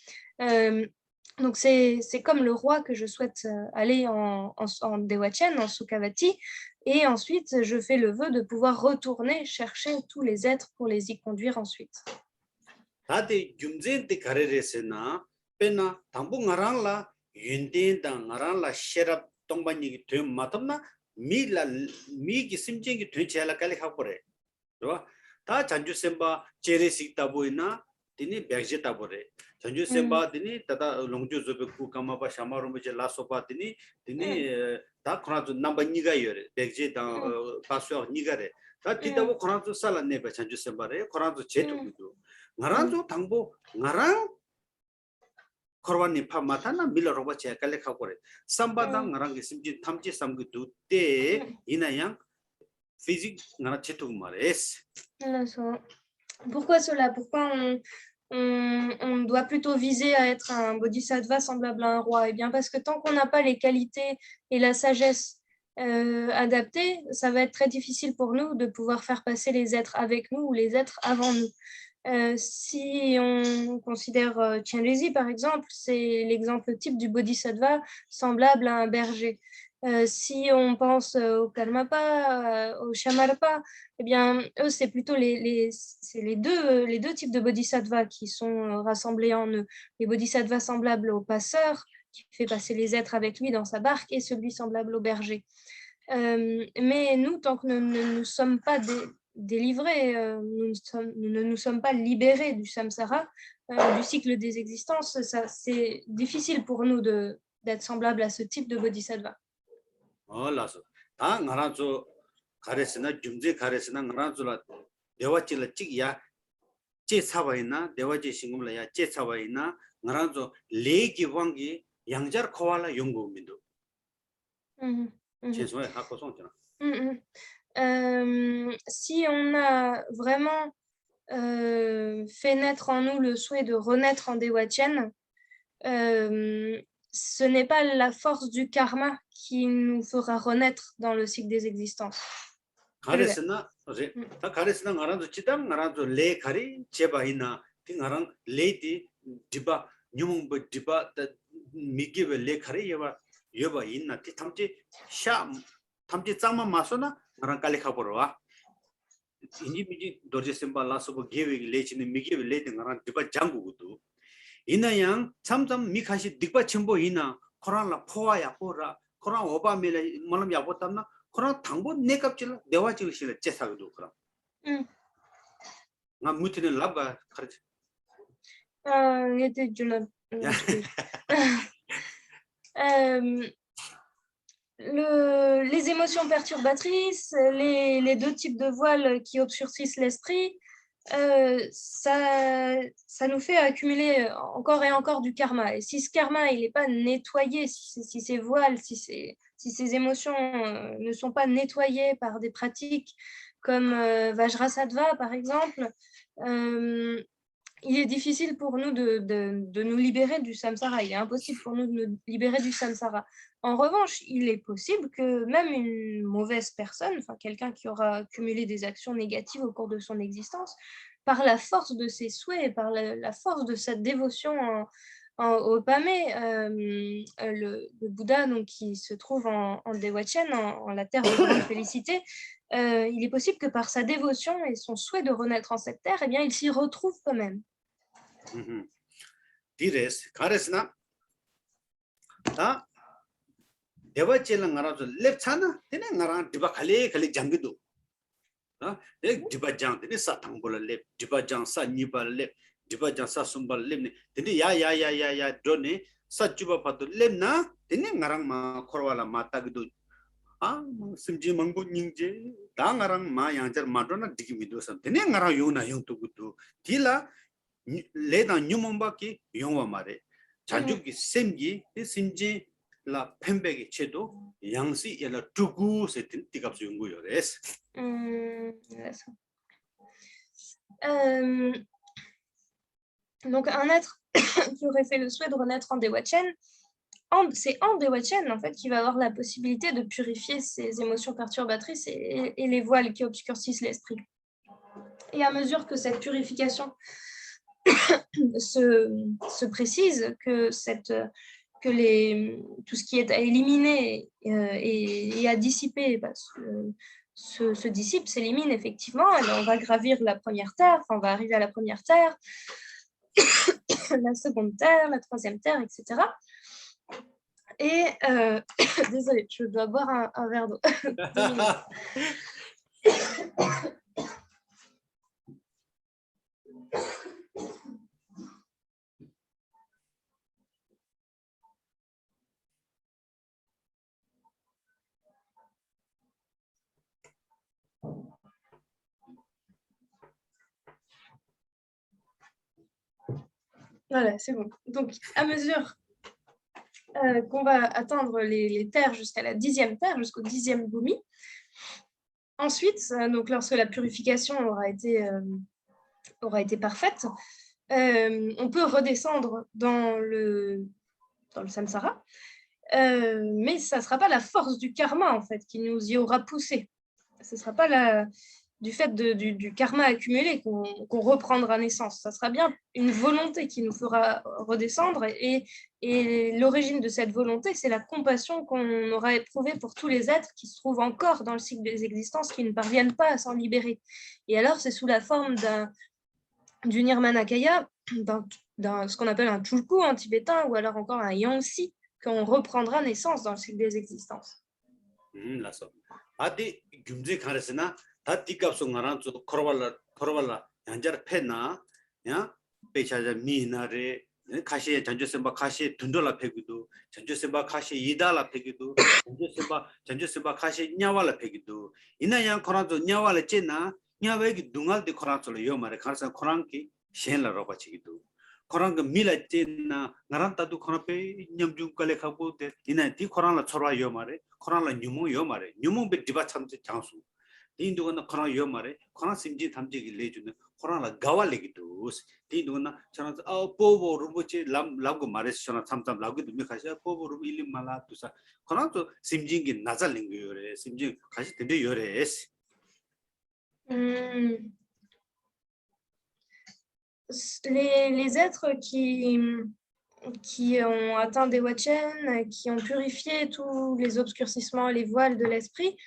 Donc c'est comme le roi que je souhaite aller en Dewachen, en Sukhavati, et ensuite je fais le vœu de pouvoir retourner chercher tous les êtres pour les y conduire ensuite. 다들 줌젠데 가레레스나 페나 담보 나랑라 윤데다 나랑라 셰랍 동반이 되 마탐나 미기 심쟁이 되체라 칼리 하고래. 좋아? 다 잔주 셈바 제레식다 보이나 디니 백제다 보래. 전주 셈바 디니 다다 롱주 조베쿠 까마바 샤마로메제 라소바 디니 다 코나도 넘버 니가 요래. 백제다 파스어 니가래. 다 디다고 코나도 살았네 바 전주 셈바래. 코나도 제토기도. 나랑도 당보 나랑 코르바니 파마타나 밀러로바 제칼레 카고래. 삼바당 나랑 심지 탐지 삼기도 때 이나양 physique 나랑 제토 말레스. Pourquoi cela? Pourquoi on doit plutôt viser à être un bodhisattva semblable à un roi? Eh bien, parce que tant qu'on n'a pas les qualités et la sagesse adaptées, ça va être très difficile pour nous de pouvoir faire passer les êtres avec nous ou les êtres avant nous. Si on considère Chenrezig par exemple, c'est l'exemple type du bodhisattva semblable à un berger. Si on pense au Karmapa, au Shamarpa, eh bien, eux, c'est plutôt les deux types de bodhisattvas qui sont rassemblés en eux. Les bodhisattvas semblables au passeur, qui fait passer les êtres avec lui dans sa barque, et celui semblable au berger. Mais nous, tant que nous ne nous sommes pas délivrés, nous ne nous sommes pas libérés du samsara, du cycle des existences, c'est difficile pour nous d'être semblables à ce type de bodhisattva. 라서 다 나라조 가레스나 줌제 가레스나 나라조라 대화질라 찍이야 제 사바이나 대화제 신금라야 제 사바이나 나라조 레기 왕기 양자르 코알라 연구민도 최소에 하고 송잖아. Si on a vraiment fait naître en nous le souhait de renaître en Dewa Chen, ce n'est pas la force du karma qui nous fera renaître dans le cycle des existences. 가레스나 다 가레스나 가라도 지담 가라도 레 가리 제바이나 팅가랑 레디 디바 뉴몽버 디바 미기베 레 가리 여바 있나 티 탐지 샤 탐지 짱마 마소나 가랑 깔리 카보로와 인지 미지 도제 심바 라소보 게베 레치니 미기베 레디 가랑 디바 장구고도 이나양 참참 미카시 딕바 첨보 이나 코란라 포와야 포라 코란 오바메레 몰람 야보탐나 코란 당보 내갑질 내와질 실에 제사도 그럼 나 무티는 랍가 가르치 était du lab. Les émotions perturbatrices, les deux types de voiles qui obscurcissent l'esprit, ça nous fait accumuler encore et encore du karma. Et si ce karma il n'est pas nettoyé, si ces voiles, si ces émotions ne sont pas nettoyées par des pratiques comme Vajrasattva par exemple, il est difficile pour nous de nous libérer du samsara. Il est impossible pour nous de nous libérer du samsara. En revanche, il est possible que même une mauvaise personne, enfin quelqu'un qui aura accumulé des actions négatives au cours de son existence, par la force de ses souhaits, par la force de sa dévotion au Pamé, le Bouddha donc, qui se trouve en Dewa Chen, en la terre de la félicité, il est possible que par sa dévotion et son souhait de renaître en cette terre, eh bien, il s'y retrouve quand même. 디레스 가레스나 다 대바체랑 알아서 랩차나 되네 나랑 디바 칼레 장기도 디바 장 되네 사탕볼 랩 디바 장 사니발 랩 디바 장 사숨발 랩네 되네 야야야야야 도네 사주바 파도 랩나 되네 나랑 마 코라라 마타기도 심지 망고 닝제 다 나랑 마 양자 마도나 디기미도 선 되네 나랑 요나 용도구도 딜라 레다 뉴몬바키 용와 말에 자주기 셈기 심지 라 펜백의 체도 양시 얘라 두구 세팅 띠갑수 연구요레스 donc un être qui aurait fait le souhait de renaître en Dewa Chen, c'est en Dewa Chen en fait qui va avoir la possibilité de purifier ses émotions perturbatrices et les voiles qui obscurcissent l'esprit. Et à mesure que cette purification se précise, que tout ce qui est à éliminer et à dissiper se dissipe, s'élimine effectivement, et on va gravir la première terre, enfin, on va arriver à la première terre, la seconde terre, la troisième terre, etc. Et désolée, je dois boire un verre d'eau. Voilà, c'est bon. Donc, à mesure qu'on va atteindre les terres jusqu'à la 10e terre, jusqu'au 10e bhumi, ensuite, donc lorsque la purification aura été parfaite, on peut redescendre dans le samsara, mais ça ne sera pas la force du karma en fait qui nous y aura poussé. Ce ne sera pas du fait du karma accumulé qu'on reprendra naissance. Ça sera bien une volonté qui nous fera redescendre et l'origine de cette volonté, c'est la compassion qu'on aura éprouvée pour tous les êtres qui se trouvent encore dans le cycle des existences, qui ne parviennent pas à s'en libérer. Et alors, c'est sous la forme du Nirmanakaya, ce qu'on appelle un chulku en tibétain, ou alors encore un yangsi, qu'on reprendra naissance dans le cycle des existences. 다 띠값은 나랑 코로발라 양자를 패나 야 배차자 미나레 가시에 전주선바 가시에 둔돌라 패기도 전주선바 가시에 이달라 패기도 전주선바 가시에 냐왈라 패기도 이나양 코란도 냐왈라 째나 냐외기 둥알데 코란솔로 요마레 가서 코란기 셴라로 바치기도 코란가 밀라 째나 나란타도 코란페 냠중 깔레 가보데 이나 디 코란라 초라 요마레 코란라 뉴모 요마레 뉴모 베 디바 참제 장수 인도는 코로나 요 말에 코로나 심지 탐지기 내주는 코로나 가발레기도 인도는 저는 보보 루부치 람고 말해서 저는 참참 라고도 미카시아 보보 루부 일리 말라 두사 코로나도 심지기 나잘린 거요래 심지 가시 된대 요래 Hmm. Les êtres qui ont atteint des Wachen, qui ont purifié tous les obscurcissements et les voiles de l'esprit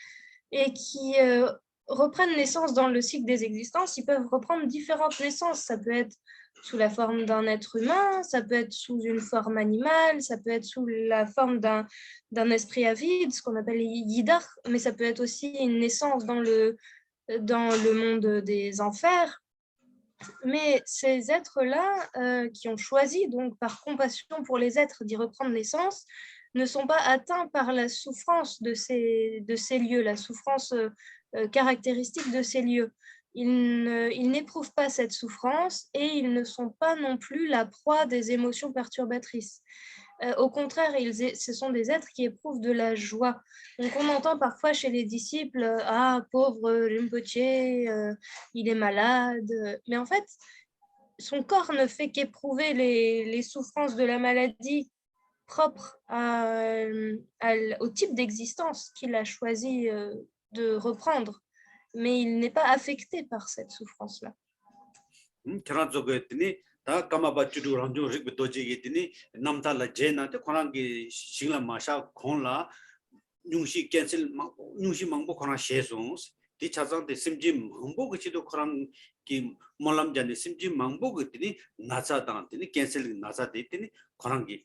et qui reprennent naissance dans le cycle des existences, ils peuvent reprendre différentes naissances. Ça peut être sous la forme d'un être humain, ça peut être sous une forme animale, ça peut être sous la forme d'un esprit avide, ce qu'on appelle Yidar, mais ça peut être aussi une naissance dans le monde des enfers. Mais ces êtres-là, qui ont choisi, donc par compassion pour les êtres, d'y reprendre naissance, ne sont pas atteints par la souffrance de ces lieux, la souffrance caractéristique de ces lieux. Ils n'éprouvent pas cette souffrance et ils ne sont pas non plus la proie des émotions perturbatrices. Au contraire, ce sont des êtres qui éprouvent de la joie. Donc on entend parfois chez les disciples, ah pauvre Rinpoche, il est malade. Mais en fait, son corps ne fait qu'éprouver les souffrances de la maladie propres au type d'existence qu'il a choisi de reprendre. Mais il n'est pas affecté par cette souffrance-là. 다 까마바 주도 란조 릭 도지게더니 남달라 제나데 코란기 싱라 마샤 콘라 뉴시 캔슬 뉴시 망보 코나 셰송스 디 차장데 심지 망보 그치도 코란 기 몰람잔데 심지 망보 그더니 나자당더니 캔슬 나자데더니 코란기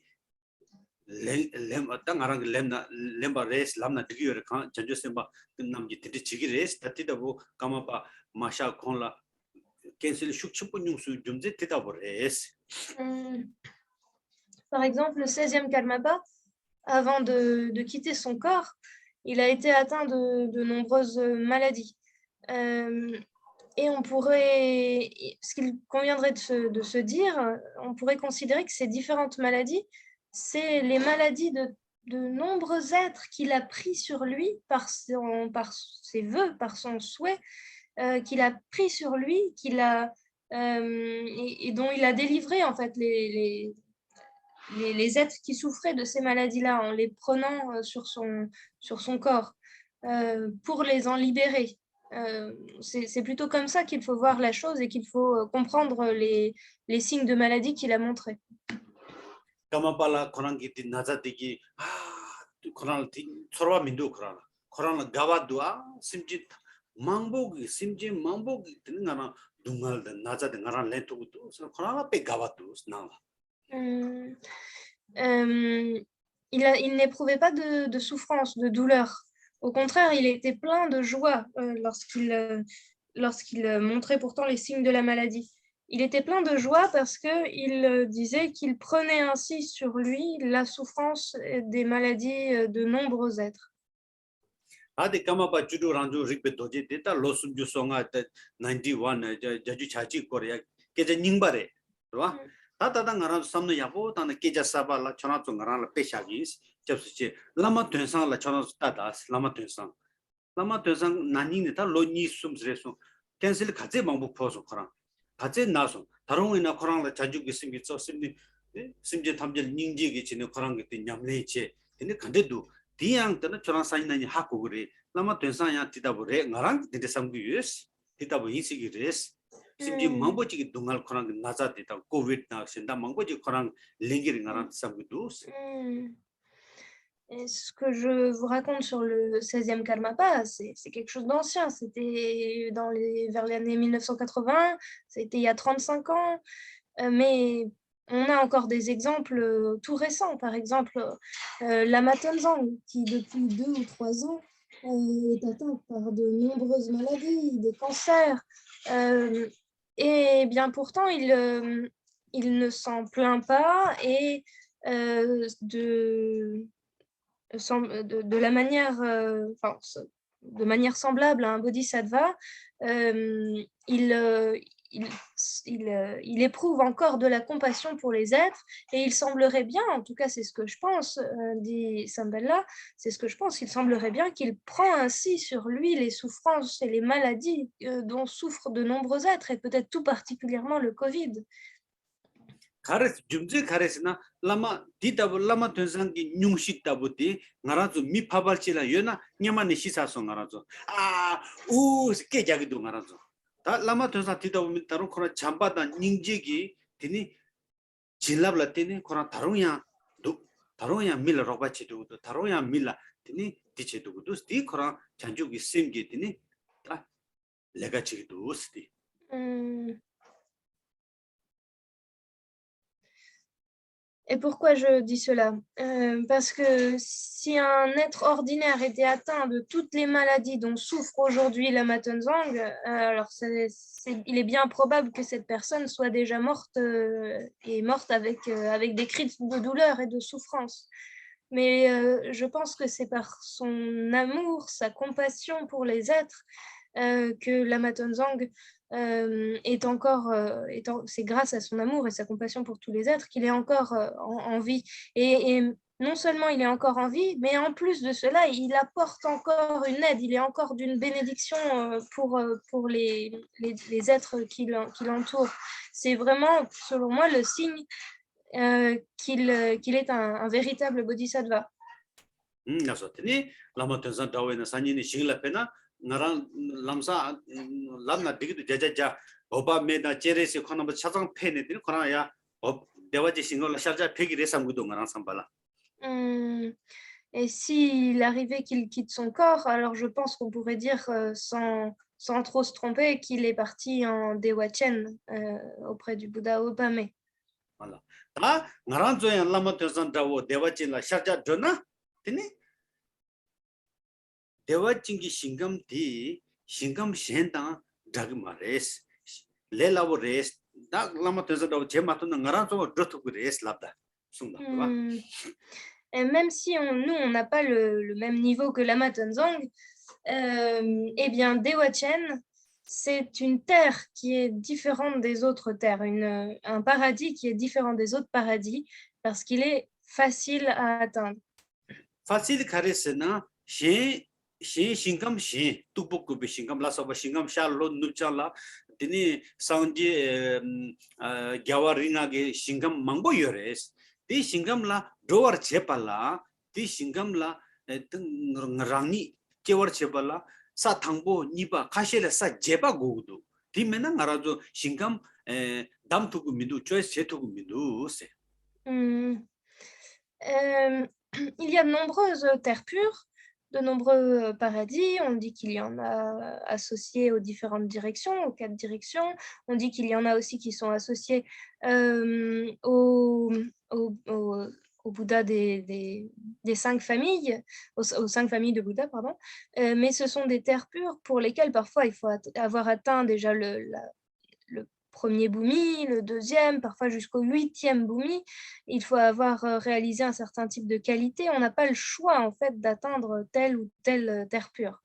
렘 어떤 아랑 렘나 렘바 레스 람나 디기어 칸 전조셈바 남기 디디 지기 레스 다티다보 까마바 마샤 콘라 Par exemple, le 16e Karmapa, avant de quitter son corps, il a été atteint de nombreuses maladies. Et ce qu'il conviendrait de se dire, on pourrait considérer que ces différentes maladies, c'est les maladies de nombreux êtres qu'il a pris sur lui par ses vœux, par son souhait, qu'il a pris sur lui, et dont il a délivré en fait les êtres qui souffraient de ces maladies-là en les prenant sur son corps pour les en libérer. C'est plutôt comme ça qu'il faut voir la chose et qu'il faut comprendre les signes de maladie qu'il a montrés. 망보기 심지 망보기 되는 거나 둥갈다 나자데 나랑 렌토도 코로나 빼 가봐도 나 il n'éprouvait pas de souffrance, de douleur. Au contraire, il était plein de joie lorsqu'il montrait pourtant les signes de la maladie. Il était plein de joie parce qu'il disait qu'il prenait ainsi sur lui la souffrance des maladies de nombreux êtres. 아데 까마바 주도 란조 릭베 도제 데이터 로스 주송아 91 자주 차지 거야 계제 닝바레 그렇아 다다다 나라 삼노 야보 다나 계자 사발라 전화 좀 나라 빼샤기스 접수지 라마 된상라 전화 따다 라마 된상 나닝네 다 로니 숨스레소 캔슬 가제 방법 포서 거라 가제 나서 다른 거나 거랑라 자주 있으면 있었으니 심지 탐질 닝지게 지는 거랑 그때 냠내체 근데 근데도 디양 때는 저랑 사인나니 하고 그래 라마 된상야 디다보래 나랑 디데 삼기스 디다보 인식이레스 심지 망보지기 동할 거랑 나자 디다 코비드 나신다 망보지 거랑 랭기를 나랑 삼기도스 Et ce que je vous raconte sur le 16e Karmapa, c'est quelque chose d'ancien. C'était vers l'année 1980, ça a été il y a 35 ans. Mais on a encore des exemples tout récents. Par exemple, Lama Tenzang, qui depuis 2 ou 3 ans est atteinte par de nombreuses maladies, des cancers. Et bien pourtant, il ne s'en plaint pas et de la manière, de manière semblable à un bodhisattva, il il éprouve encore de la compassion pour les êtres et il semblerait bien, en tout cas c'est ce que je pense, dit Sambella, c'est ce que je pense, il semblerait bien qu'il prend ainsi sur lui les souffrances et les maladies dont souffrent de nombreux êtres et peut-être tout particulièrement le Covid. 가레스 줌제 가레스나 라마 디다브 라마 된상기 뇽식 다부티 나라조 미파발치라 여나 냐만이 시사소 나라조 아우 깨자기도 나라조 다 라마 된상 디다브 미타로 코나 잠바다 닝지기 디니 진랍라티니 코나 다롱야 도 다롱야 밀라 로바치도 다롱야 밀라 디니 디체도도 디 코나 잔주기 심기 디니 다 레가치도 스디 Et pourquoi je dis cela? Parce que si un être ordinaire était atteint de toutes les maladies dont souffre aujourd'hui Lama Tenzang, alors il est bien probable que cette personne soit déjà morte et morte avec des cris de douleur et de souffrance. Mais je pense que c'est par son amour, sa compassion pour les êtres que Lama Tenzang c'est grâce à son amour et sa compassion pour tous les êtres qu'il est encore en vie. Et non seulement il est encore en vie, mais en plus de cela, il apporte encore une aide, il est encore d'une bénédiction pour les êtres qui l'entourent. C'est vraiment, selon moi, le signe qu'il est un véritable bodhisattva. 나랑 람사 람나 되기도 자자자 오바메다 제레시 코나버 차장 팬이들 코나야 대화지 싱글 샤자 페기레 삼구도 나랑 삼발라. Et s'il arrivait qu'il quitte son corps, alors je pense qu'on pourrait dire sans trop se tromper qu'il est parti en Dewachen auprès du Bouddha Obame. Voilà. 다 나랑 조야 라마 대산다고 대화진라 샤자 드나? 되니? 대화진기 신감디 신감 셴다 다그마레스 레라보레스 다 라마 대산다고 제마토는 나랑 좀 드토그 레스 랍다. Et même si nous, on n'a pas le même niveau que Lama Tenzang, eh bien, Dewachen, c'est une terre qui est différente des autres terres, un paradis qui est différent des autres paradis, parce qu'il est facile à atteindre. Facile caressena, shingam shin, tubukubi shingam la soba shingam shallo nuchala, dini sanji gawaringa ge shingam mango yores, di shingam la doar chepala, di shingam la rangi kewar chepala, sa thangbo niba kashela sa jeba gogudu, di mena ngarazo shingam dam tugu mindu, choice chetugu mindu se. Il y a de nombreuses terres pures, de nombreux paradis. On dit qu'il y en a associés aux différentes directions, aux 4 directions. On dit qu'il y en a aussi qui sont associés au Bouddha des 5 familles, aux 5 familles de Bouddha, pardon. Mais ce sont des terres pures pour lesquelles parfois il faut avoir atteint déjà le premier bhumi, le deuxième, parfois jusqu'au 8e bhumi, il faut avoir réalisé un certain type de qualité. On n'a pas le choix en fait d'atteindre telle ou telle terre pure.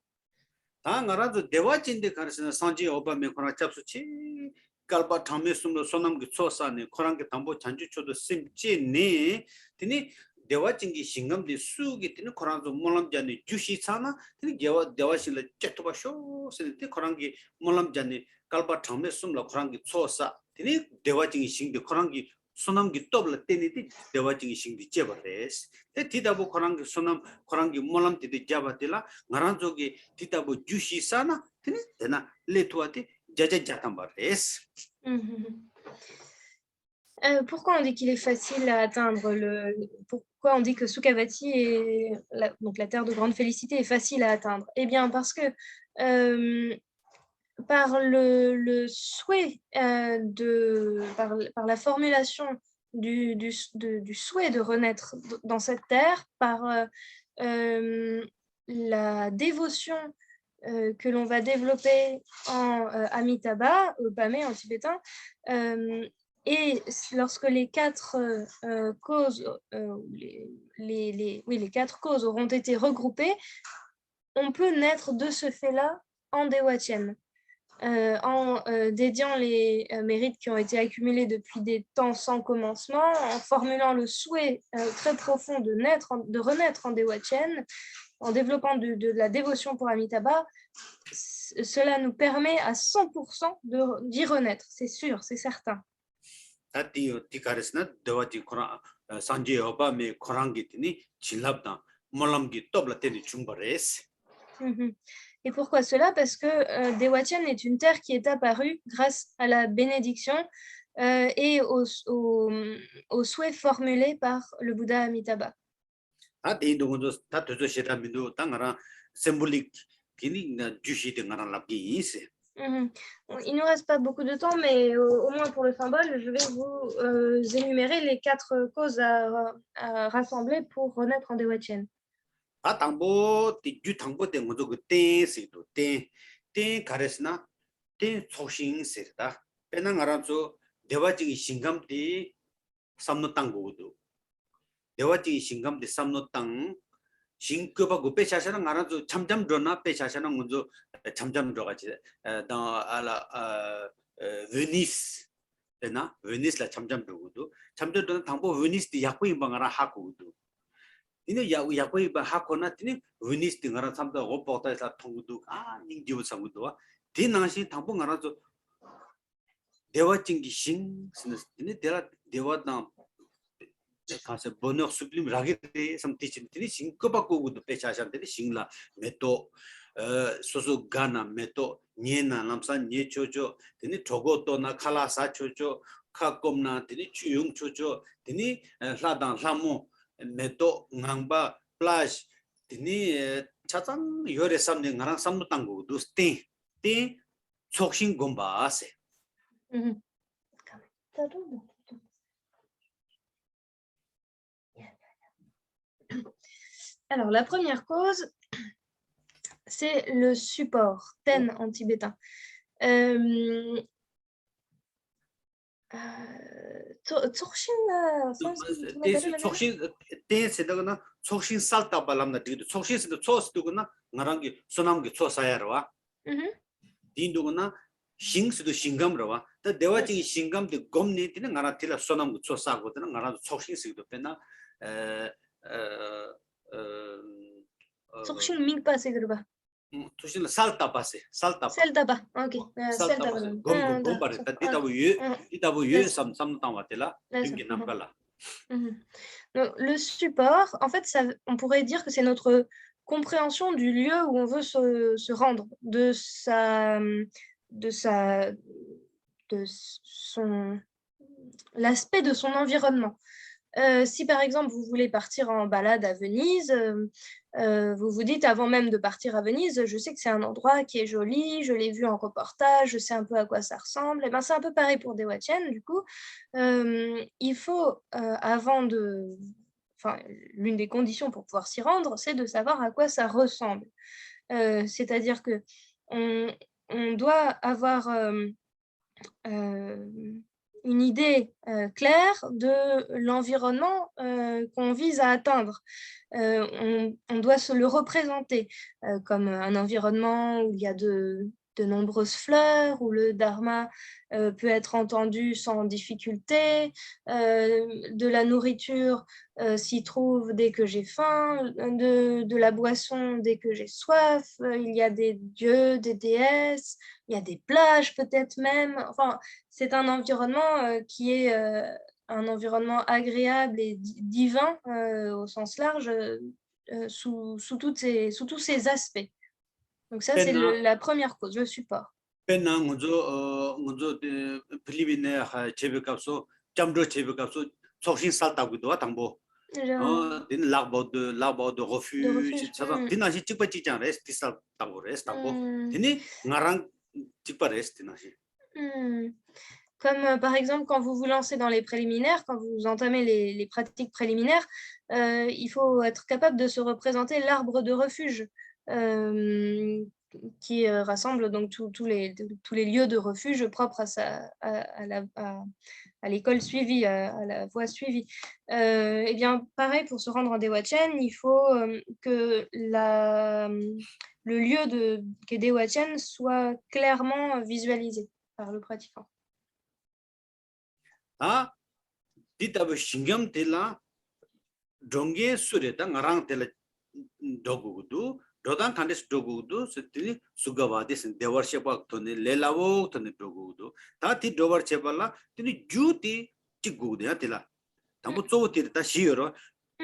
갈바 탐메스므로 소남기 초사네 코랑게 담보 잔주초도 심지네 드니 대화진기 신감디 수기 드니 코랑도 몰람자네 주시차나 드니 대화실레 쳇토바쇼 세네 코랑기 몰람자네 갈바 탐메스므로 코랑기 초사 드니 대화진기 신디 코랑기 소남기 더블 때니디 대화진기 신디 제바레스 테 디다보 코랑기 소남 코랑기 몰람티디 잡아딜라 나란족이 디다보 주시사나 드니 되나 레토아티 Pourquoi on dit qu'il est facile à atteindre pourquoi on dit que Sukhavati est donc la terre de grande félicité est facile à atteindre? Eh bien parce que par le souhait par la formulation du souhait de renaître dans cette terre, par la dévotion que l'on va développer en Amitabha, Pamé en tibétain, et lorsque les 4 causes, les 4 causes auront été regroupées, on peut naître de ce fait-là en Dewachen. en dédiant les mérites qui ont été accumulés depuis des temps sans commencement, en formulant le souhait très profond de renaître en Dewachen, en développant de la dévotion pour Amitabha, cela nous permet à 100% d'y renaître, c'est sûr, c'est certain. Et pourquoi cela? Parce que Dewachen est une terre qui est apparue grâce à la bénédiction et aux souhaits formulés par le Bouddha Amitabha. Il ne nous reste pas beaucoup de temps, mais au moins pour le symbole, je vais vous énumérer les 4 causes à rassembler pour renaître en Dewachen. 당보 뒤주 당보 때 먼저 그 땡스도 땡 가르스나 땡 소신세다 빼는 알아서 대화적인 신감대 삼노 땅고도 대화적인 신감대 삼노 땅 신급하고 빼샤샤는 알아서 참잠 들어나 빼샤샤는 먼저 참잠 들어가지 나 알아 베니스 되나 베니스라 참잠 들어고도 참잠 들어는 당보 베니스 약고 임방하라 하고도 이제 야고이 바 하코나 티니 위니스 딩가라 삼다 오포타에서 통구도 닝디오 삼구도 디나시 당봉 알아서 대화증기 신 스네 대화나 가서 번역 수블림 라게데 삼티치 티니 신거바고도 빼차샤데 신라 메토 소소 가나 메토 니에나 남사 니초조 티니 토고토나 칼라사 초조 카콤나 티니 추용 초조 티니 라당 라모 메토 낭바 플라시 드니 차잔 요레 삼네 나랑 삼노 땅고 두스티 티 촉신 곰바세. Alors, la première cause, c'est le support, ten en tibétain. 촉신 살다 발람나 디도 촉신스도 초스도구나 나랑기 소남기 초사야로와 딘도구나 싱스도 신감로와 더 대화적인 신감도 곰니 되는 나라 딜라 소남기 초사고드는 나라도 촉신스도 빼나 촉신 밍파 세그르바 투신 살다 바세 살다 셀다바 오케이 셀다 곰바레 디다부 삼삼당 와텔라 딩기 남갈라. Donc, le support, en fait, on pourrait dire que c'est notre compréhension du lieu où on veut se rendre, l'aspect de son environnement. Si par exemple vous voulez partir en balade à Venise, vous vous dites avant même de partir à Venise, je sais que c'est un endroit qui est joli, je l'ai vu en reportage, je sais un peu à quoi ça ressemble. Et ben c'est un peu pareil pour Dewachen, du coup. Il faut, l'une des conditions pour pouvoir s'y rendre, c'est de savoir à quoi ça ressemble. C'est-à-dire que on doit avoir une idée claire de l'environnement qu'on vise à atteindre. On doit se le représenter comme un environnement où il y a de nombreuses fleurs, où le dharma peut être entendu sans difficulté, de la nourriture s'y trouve dès que j'ai faim, de la boisson dès que j'ai soif, il y a des dieux, des déesses, il y a des plages peut-être même. Enfin, c'est un environnement qui est un environnement agréable et divin au sens large sous tous ces aspects. Donc ça, c'est la première cause, le support. Penna ngozo Philippine chebekapso jamdo chebekapso chokshin saltagudo 당보 din lagbo de refuge ça dinashi tikpachi jan rest tisal tango rest tango dini ngarang tikpa rest dinashi. Comme par exemple quand vous vous lancez dans les préliminaires, quand vous entamez les pratiques préliminaires, il faut être capable de se représenter l'arbre de refuge qui rassemble donc tous les lieux de refuge propres à l'école suivie, à la voie suivie. Et bien, pareil, pour se rendre en Dewachen, il faut que le lieu qu'est Dewachen soit clairement visualisé par le pratiquant. 아 디타브 신경 텔라 종게 수레다 나랑 텔라 도구도 로단 칸데스 도구도 스티니 수가바데스 데워셔박 토네 레라보 토네 도구도 다티 도버체발라 티니 주티 치구데 텔라 담보 쪼티다 시여로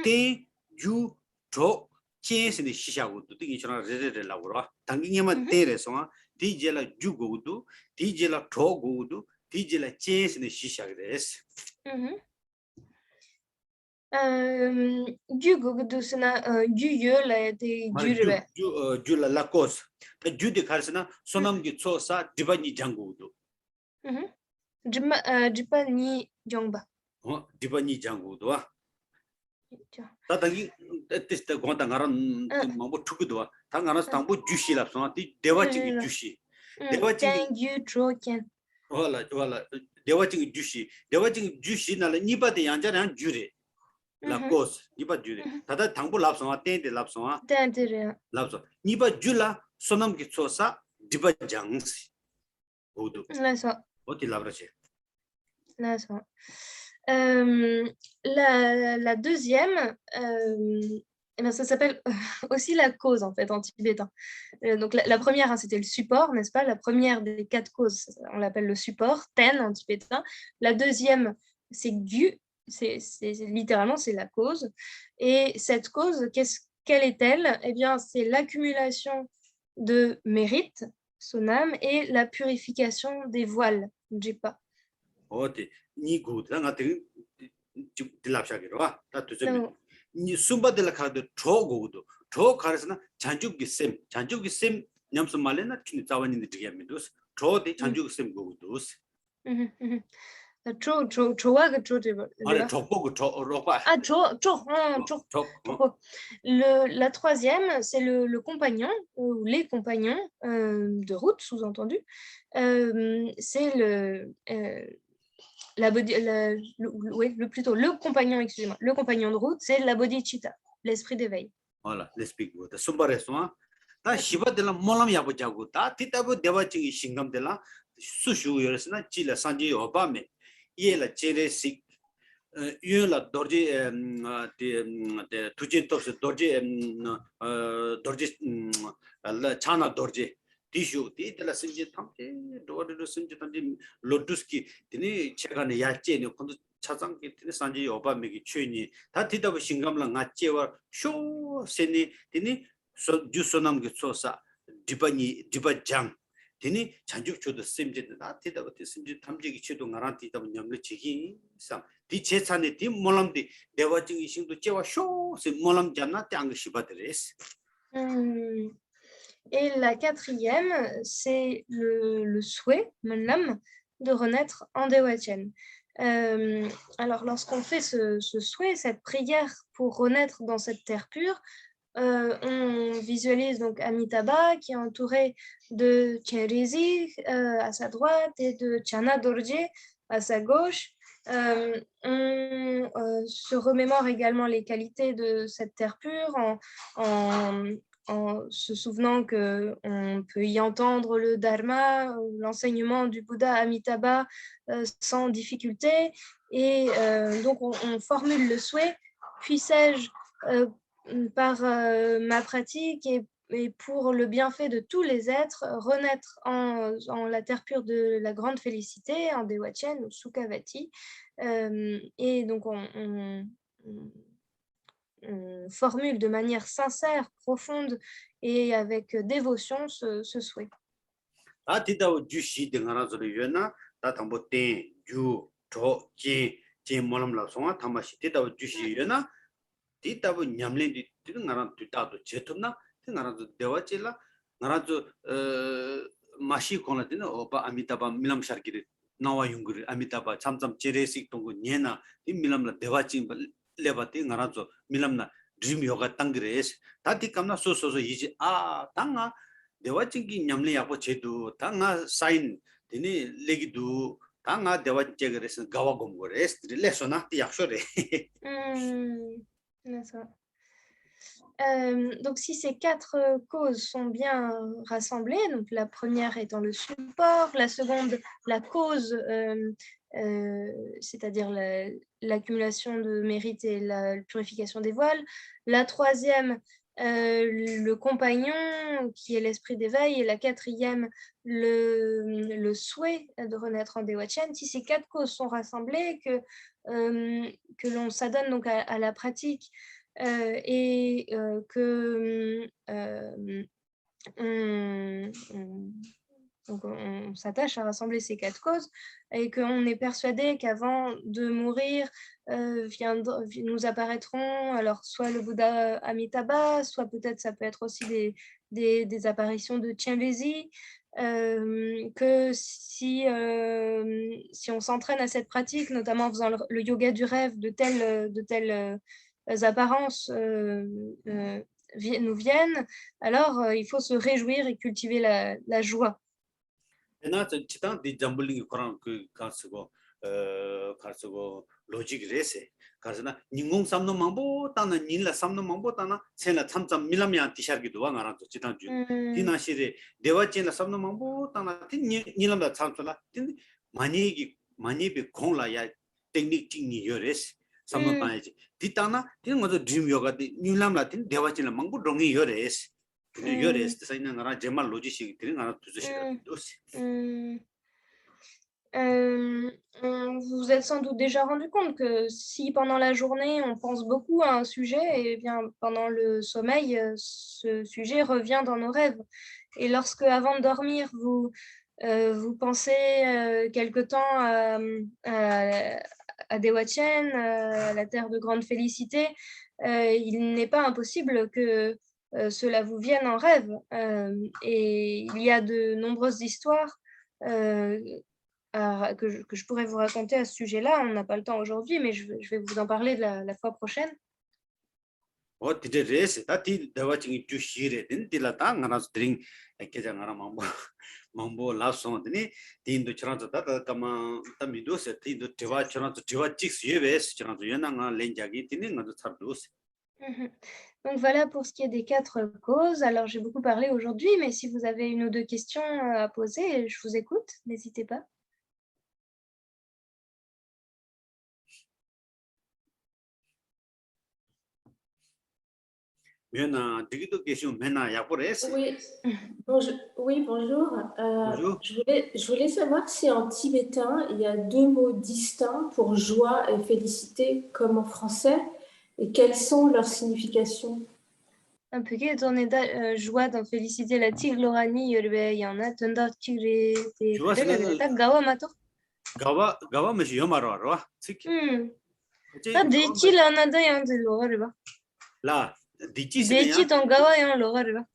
테 주조 체스니 시샤고도 티기처럼 레레레라고라 당기냐마 테레소아 디젤라 주고도 디젤라 도구도 디젤라 체스니 시샤그레스 주 라코스 주디 카르스나 소남기 초사 디바니 장고도 Jipani Jongba. 디바니 장고도 다당이 테스트 고한당가란 뭐 투기도 당가나서 당부 주시랍소 디 대화직이 주시 대화직이 조ken. voilà 대화직이 주시 나라 니바데 양자란 주레 la cause niba jure tada thangbu lapso wa ten de lapso wa lapso niba jula sonam ki chosa diba jangsi odu D'accord. oti labrache D'accord. La deuxième, eh ben, ça s'appelle aussi la cause en fait en tibétain. Donc la première, hein, c'était le support, n'est-ce pas? La première des 4 causes, on l'appelle le support, ten en tibétain. La deuxième, c'est gu, c'est littéralement c'est la cause. Et cette cause, quelle est-elle? Eh bien, c'est l'accumulation de mérite, sonam, et la purification des voiles, jipa. oti ni good nga te dilapsha gero wa ta tu se ni sumba de la khade trogodo tro kharsna chanjuk gi sem nyamsu malena chini tawani ni digami dos tro de chanjuk sem godos La troisième, c'est le compagnon, ou les compagnons de route, sous-entendu. C'est le compagnon, excusez-moi, le compagnon de route, c'est la bodhicitta, l'esprit d'éveil. Voilà, l'esprit de route. Ta shiba de la molam yabu jagu ta titabu deva chingi shingam de la sushu yoresna chila sanji obame yela chere sik la dorji de tujin tops dorji la chana dorji tishu ti de la sinji tamte dorji sinji tamte lotuski tini chegane yache ne kondu 차장기 tini sanji obame gi chuni ta titabu shingamla ngachewa sho seni tini 주소남 그 조사 디바장 되니 잔죽초도 셈제다 나티다 버티 셈제 탐지기 치도 나란티다 냠르 지기 상 디체산에 디 몰람디 대화증이 신도 제와 쇼세 몰람 잡나 땅 시바드레스 Et la quatrième, c'est le souhait, menlam, de renaître en Dewachen. Alors, lorsqu'on fait ce souhait, cette prière pour renaître dans cette terre pure, on visualise donc Amitabha qui est entouré de Chenrezig à sa droite et de Chana Dorje à sa gauche. On se remémore également les qualités de cette terre pure en se souvenant qu'on peut y entendre le Dharma, l'enseignement du Bouddha Amitabha sans difficulté. Et donc on formule le souhait, puissais-je par ma pratique et pour le bienfait de tous les êtres, renaître en la terre pure de la grande félicité, en Dewachen ou Sukhavati. Et donc on formule de manière sincère, profonde et avec dévotion ce souhait. 디타부 냠렌디 티는 나랑 뒤따도 제톱나 나랑도 대화질라 나랑도 마시 콜라디는 오바 아미타바 밀람샤르기리 나와 용그리 아미타바 참참 제레식 동고 녜나 이 밀람라 대화진 레바티 나랑도 밀람나 드림 요가 땅그레스 다티 감나 소소소 이지 아 땅아 대화증기 냠리 약보 제도 당아 사인 되니 레기도 당아 대화증 그래서 가와곰 거레스 레소나 약소래. D'accord. Donc, si ces quatre causes sont bien rassemblées, donc la première étant le support, la seconde, la cause, c'est-à-dire l'accumulation de mérite et la purification des voiles, la troisième, le compagnon qui est l'esprit d'éveil, et la quatrième, le souhait de renaître en Dewatchen. Si ces quatre causes sont rassemblées, que l'on s'adonne donc à la pratique, et que on s'attache à rassembler ces quatre causes et qu'on est persuadé qu'avant de mourir, nous apparaîtront alors soit le Bouddha Amitabha, soit peut-être ça peut être aussi des apparitions de Tianvezi, que si on s'entraîne à cette pratique, notamment en faisant le yoga du rêve, de telles apparences nous viennent, alors il faut se réjouir et cultiver la joie. 나 지단 디 잠블링 코랑 그 가스고 가스고 로직 레세 가스나 닝공 삼노 망보 따나 닐라 삼노 망보 따나 세나 참참 밀라미안 티샤기도 와가라 지단 주 디나시레 대와체나 삼노 망보 따나 티 닐람다 참살라 티 마니비 콩라야 테크닉 팅니 요레스 삼노 따야지 디따나 티는 뭐도 드림 요가 디 닐람라 티 대와체나 망보 롱이 요레스 Vous êtes sans doute déjà rendu compte que si pendant la journée on pense beaucoup à un sujet, et bien pendant le sommeil, ce sujet revient dans nos rêves. Et lorsque avant de dormir, vous pensez quelque temps à Dewatchen, à la terre de grande félicité, il n'est pas impossible que cela vous vienne en rêve. Et il y a de nombreuses histoires que je pourrais vous raconter à ce sujet-là. On n'a pas le temps aujourd'hui, mais je vais vous en parler la fois prochaine. mambo la son de tin do chran ta kama ta mi do se tin do tewa chran to tewa chix yebes chran to yana nga lenjagi tin nga do thar dos. Donc voilà pour ce qui est des quatre causes. Alors j'ai beaucoup parlé aujourd'hui, mais si vous avez une ou deux questions à poser, je vous écoute, n'hésitez pas. Oui, bonjour. Bonjour. Je voulais savoir si en tibétain, il y a deux mots distincts pour joie et félicité comme en français, et quelles sont leurs significations? Un peu qui tourné joie dans félicité la tigre l'orani il y en a tunda tigre te gawa mato gawa me yomaro ro sik ah dichi la nada yang de l'oreba la dichi dichi ton gawa yang l'oreba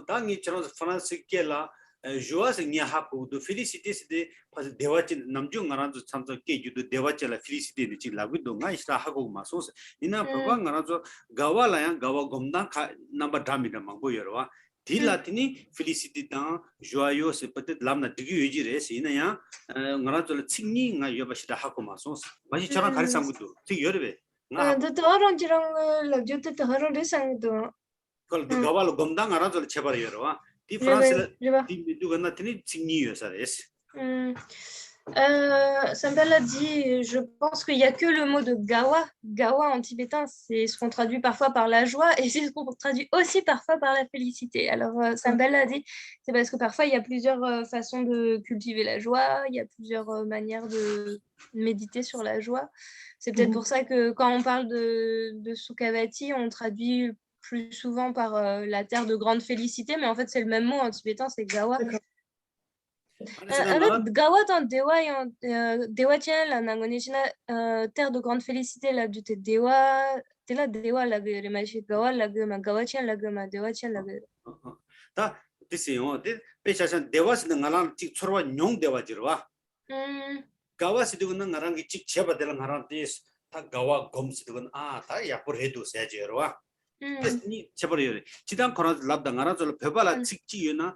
tangi chron france ke la joie se nya hapu do félicité c'est pas dewachi namju ngaran zo chamso ke ju do dewachi la félicité ni chi lagu do ngai sta hago ma so ina proba ngaran zo gawa la yang gawa gomda number dami da mangbo yorwa dilatini félicité dans joyeux c'est peut-être l'âme na digi yuji re c'est ina ya ngaran zo chingni nga yoba sta hago ma so 마치 저랑 가리 상구도 되게 여러배 또 어런지랑 라디오 때 하루를 상도 그걸 가발로 검당 알아서 제발 열어 디 프랑스 디 누가 티니 칭니여서스 Sambal a dit, je pense qu'il n'y a que le mot de gawa. Gawa en tibétain, c'est ce qu'on traduit parfois par la joie et c'est ce qu'on traduit aussi parfois par la félicité. Alors, Sambal a dit, c'est parce que parfois il y a plusieurs façons de cultiver la joie, il y a plusieurs manières de méditer sur la joie. C'est peut-être pour ça que quand on parle de Sukhavati, on traduit plus souvent par la terre de grande félicité, mais en fait, c'est le même mot en tibétain, c'est gawa. Gawa dans Dewa tient la nangonishina terre de grande félicité là du Dewa la le machi Gawa la ma Gawa tient la ma Dewa tient la ta tisiyo de pechasan Dewa sin ngalang tik chorwa nyong Dewa jirwa Gawa sidugun ngarang ki chik cheba de ngarang tis ta Gawa gom sidugun ta yapur hedu se jirwa ni chebore chidang khora labda ngara zol phebala chikchi yona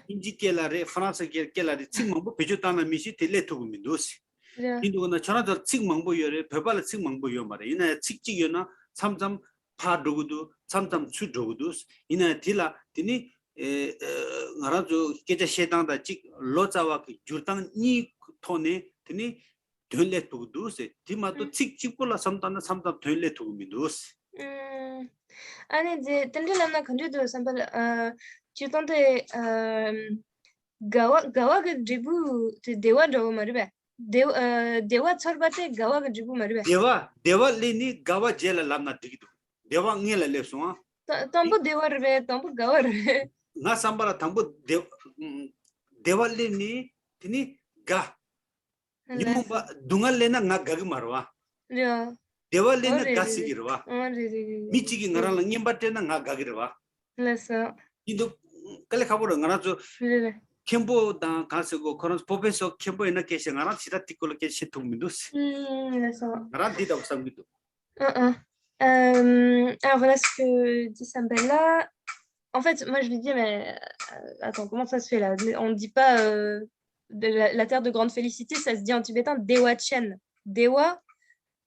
inji kelare france kelare chingmangbo pejotana misi tele tugu mindos 인도나 전화도 칙망보여래 배발 칙망보여 말이야 이나 칙직이나 삼삼 파도고도 삼삼 추도고도 이나 딜라 디니 에 나라도 계제 세당다 직 로자와 그 줄당 이 톤에 디니 될레 두고도세 디마도 칙직불라 삼단나 삼단 될레 두고미도스 아니 이제 텔레남나 컨주도 sample tu tente gawa que jibu te dewa jo marbe dewa charbate gawa que jibu marbe dewa leni gawa jela lamna digidu dewa ngela leso tambo dewa rbe tambo gawa rbe na sambara tambo dewa leni tini ga nimba dungal lena nga gag marwa dewa lena gasigirwa michigi ngarala nyembatena nga gagirwa lesa 이도 kalе khaboro ngana jo 캠보 다 가서고 그런 법에서 캠보에나 계시 ngana 지라 티콜 계시 tumidus lesa ngara dida sambidu alors voilà ce que dit Sambella. En fait, moi je lui dis mais attends, comment ça se fait là? On ne dit pas de la terre de grande félicité, ça se dit en tibétain Dewa Chen. Dewa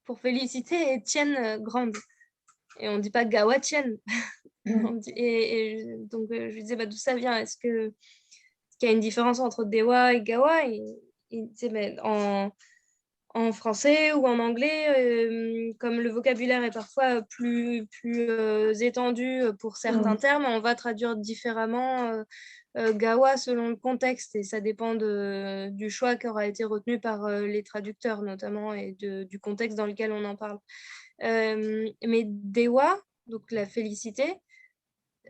pour féliciter et Chen grande. Et on ne dit pas Gawa Chen. Et donc je lui disais d'où ça vient, est-ce qu'il y a une différence entre Dewa et Gawa? Il disait mais en français ou en anglais, comme le vocabulaire est parfois plus étendu pour certains termes, on va traduire différemment Gawa selon le contexte et ça dépend du choix qui aura été retenu par les traducteurs notamment et du contexte dans lequel on en parle. Mais Dewa, donc la félicité,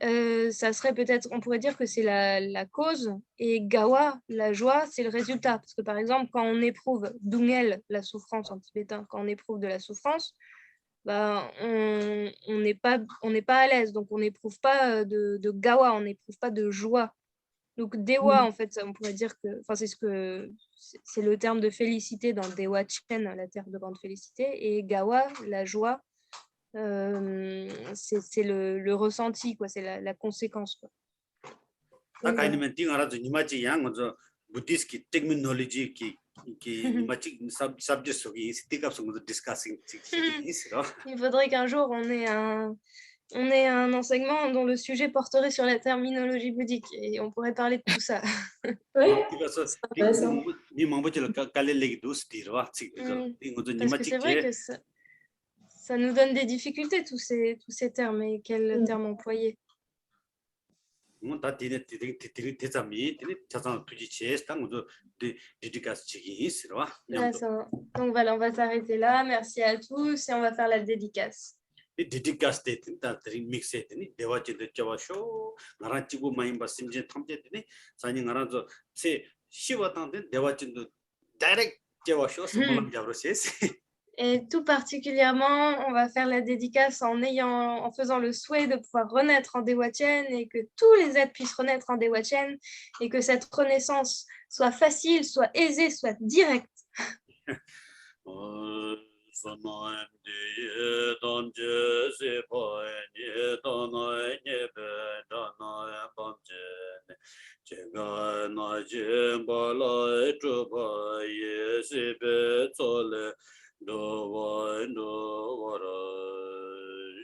ça serait peut-être, on pourrait dire que c'est la cause et Gawa, la joie, c'est le résultat. Parce que par exemple, quand on éprouve Dungel, la souffrance en tibétain, quand on éprouve de la souffrance, bah, on n'est pas à l'aise, donc on n'éprouve pas de Gawa, on n'éprouve pas de joie. Donc Dewa, en fait, on pourrait dire que, enfin c'est le terme de félicité dans Dewa Chen, la terre de grande félicité, et Gawa, la joie. C'est le ressenti quoi, c'est la conséquence quoi. 아까이면 띵하라도 니마치 양 먼저 부디스키 테크놀로지 qui nimachi subject 속에 스티커스 먼저 discussing 있어. Il faudrait qu'un jour on ait un enseignement dont le sujet porterait sur la terminologie bouddhique et on pourrait parler de tout ça. Oui. Parce que c'est vrai que ça nous donne des difficultés tous ces termes et quels termes employer. Donc voilà, on va s'arrêter là. Merci à tous et on va faire la dédicace. Dédicace mixé dewa de jawasho ngarachigo maimba simje thamje tene sani ngarazo se shiwa tande dewa direct jawasho samalam javroses. Et tout particulièrement, on va faire la dédicace en faisant le souhait de pouvoir renaître en Dewa Chen et que tous les êtres puissent renaître en Dewa Chen et que cette renaissance soit facile, soit aisée, soit directe. No one, no one,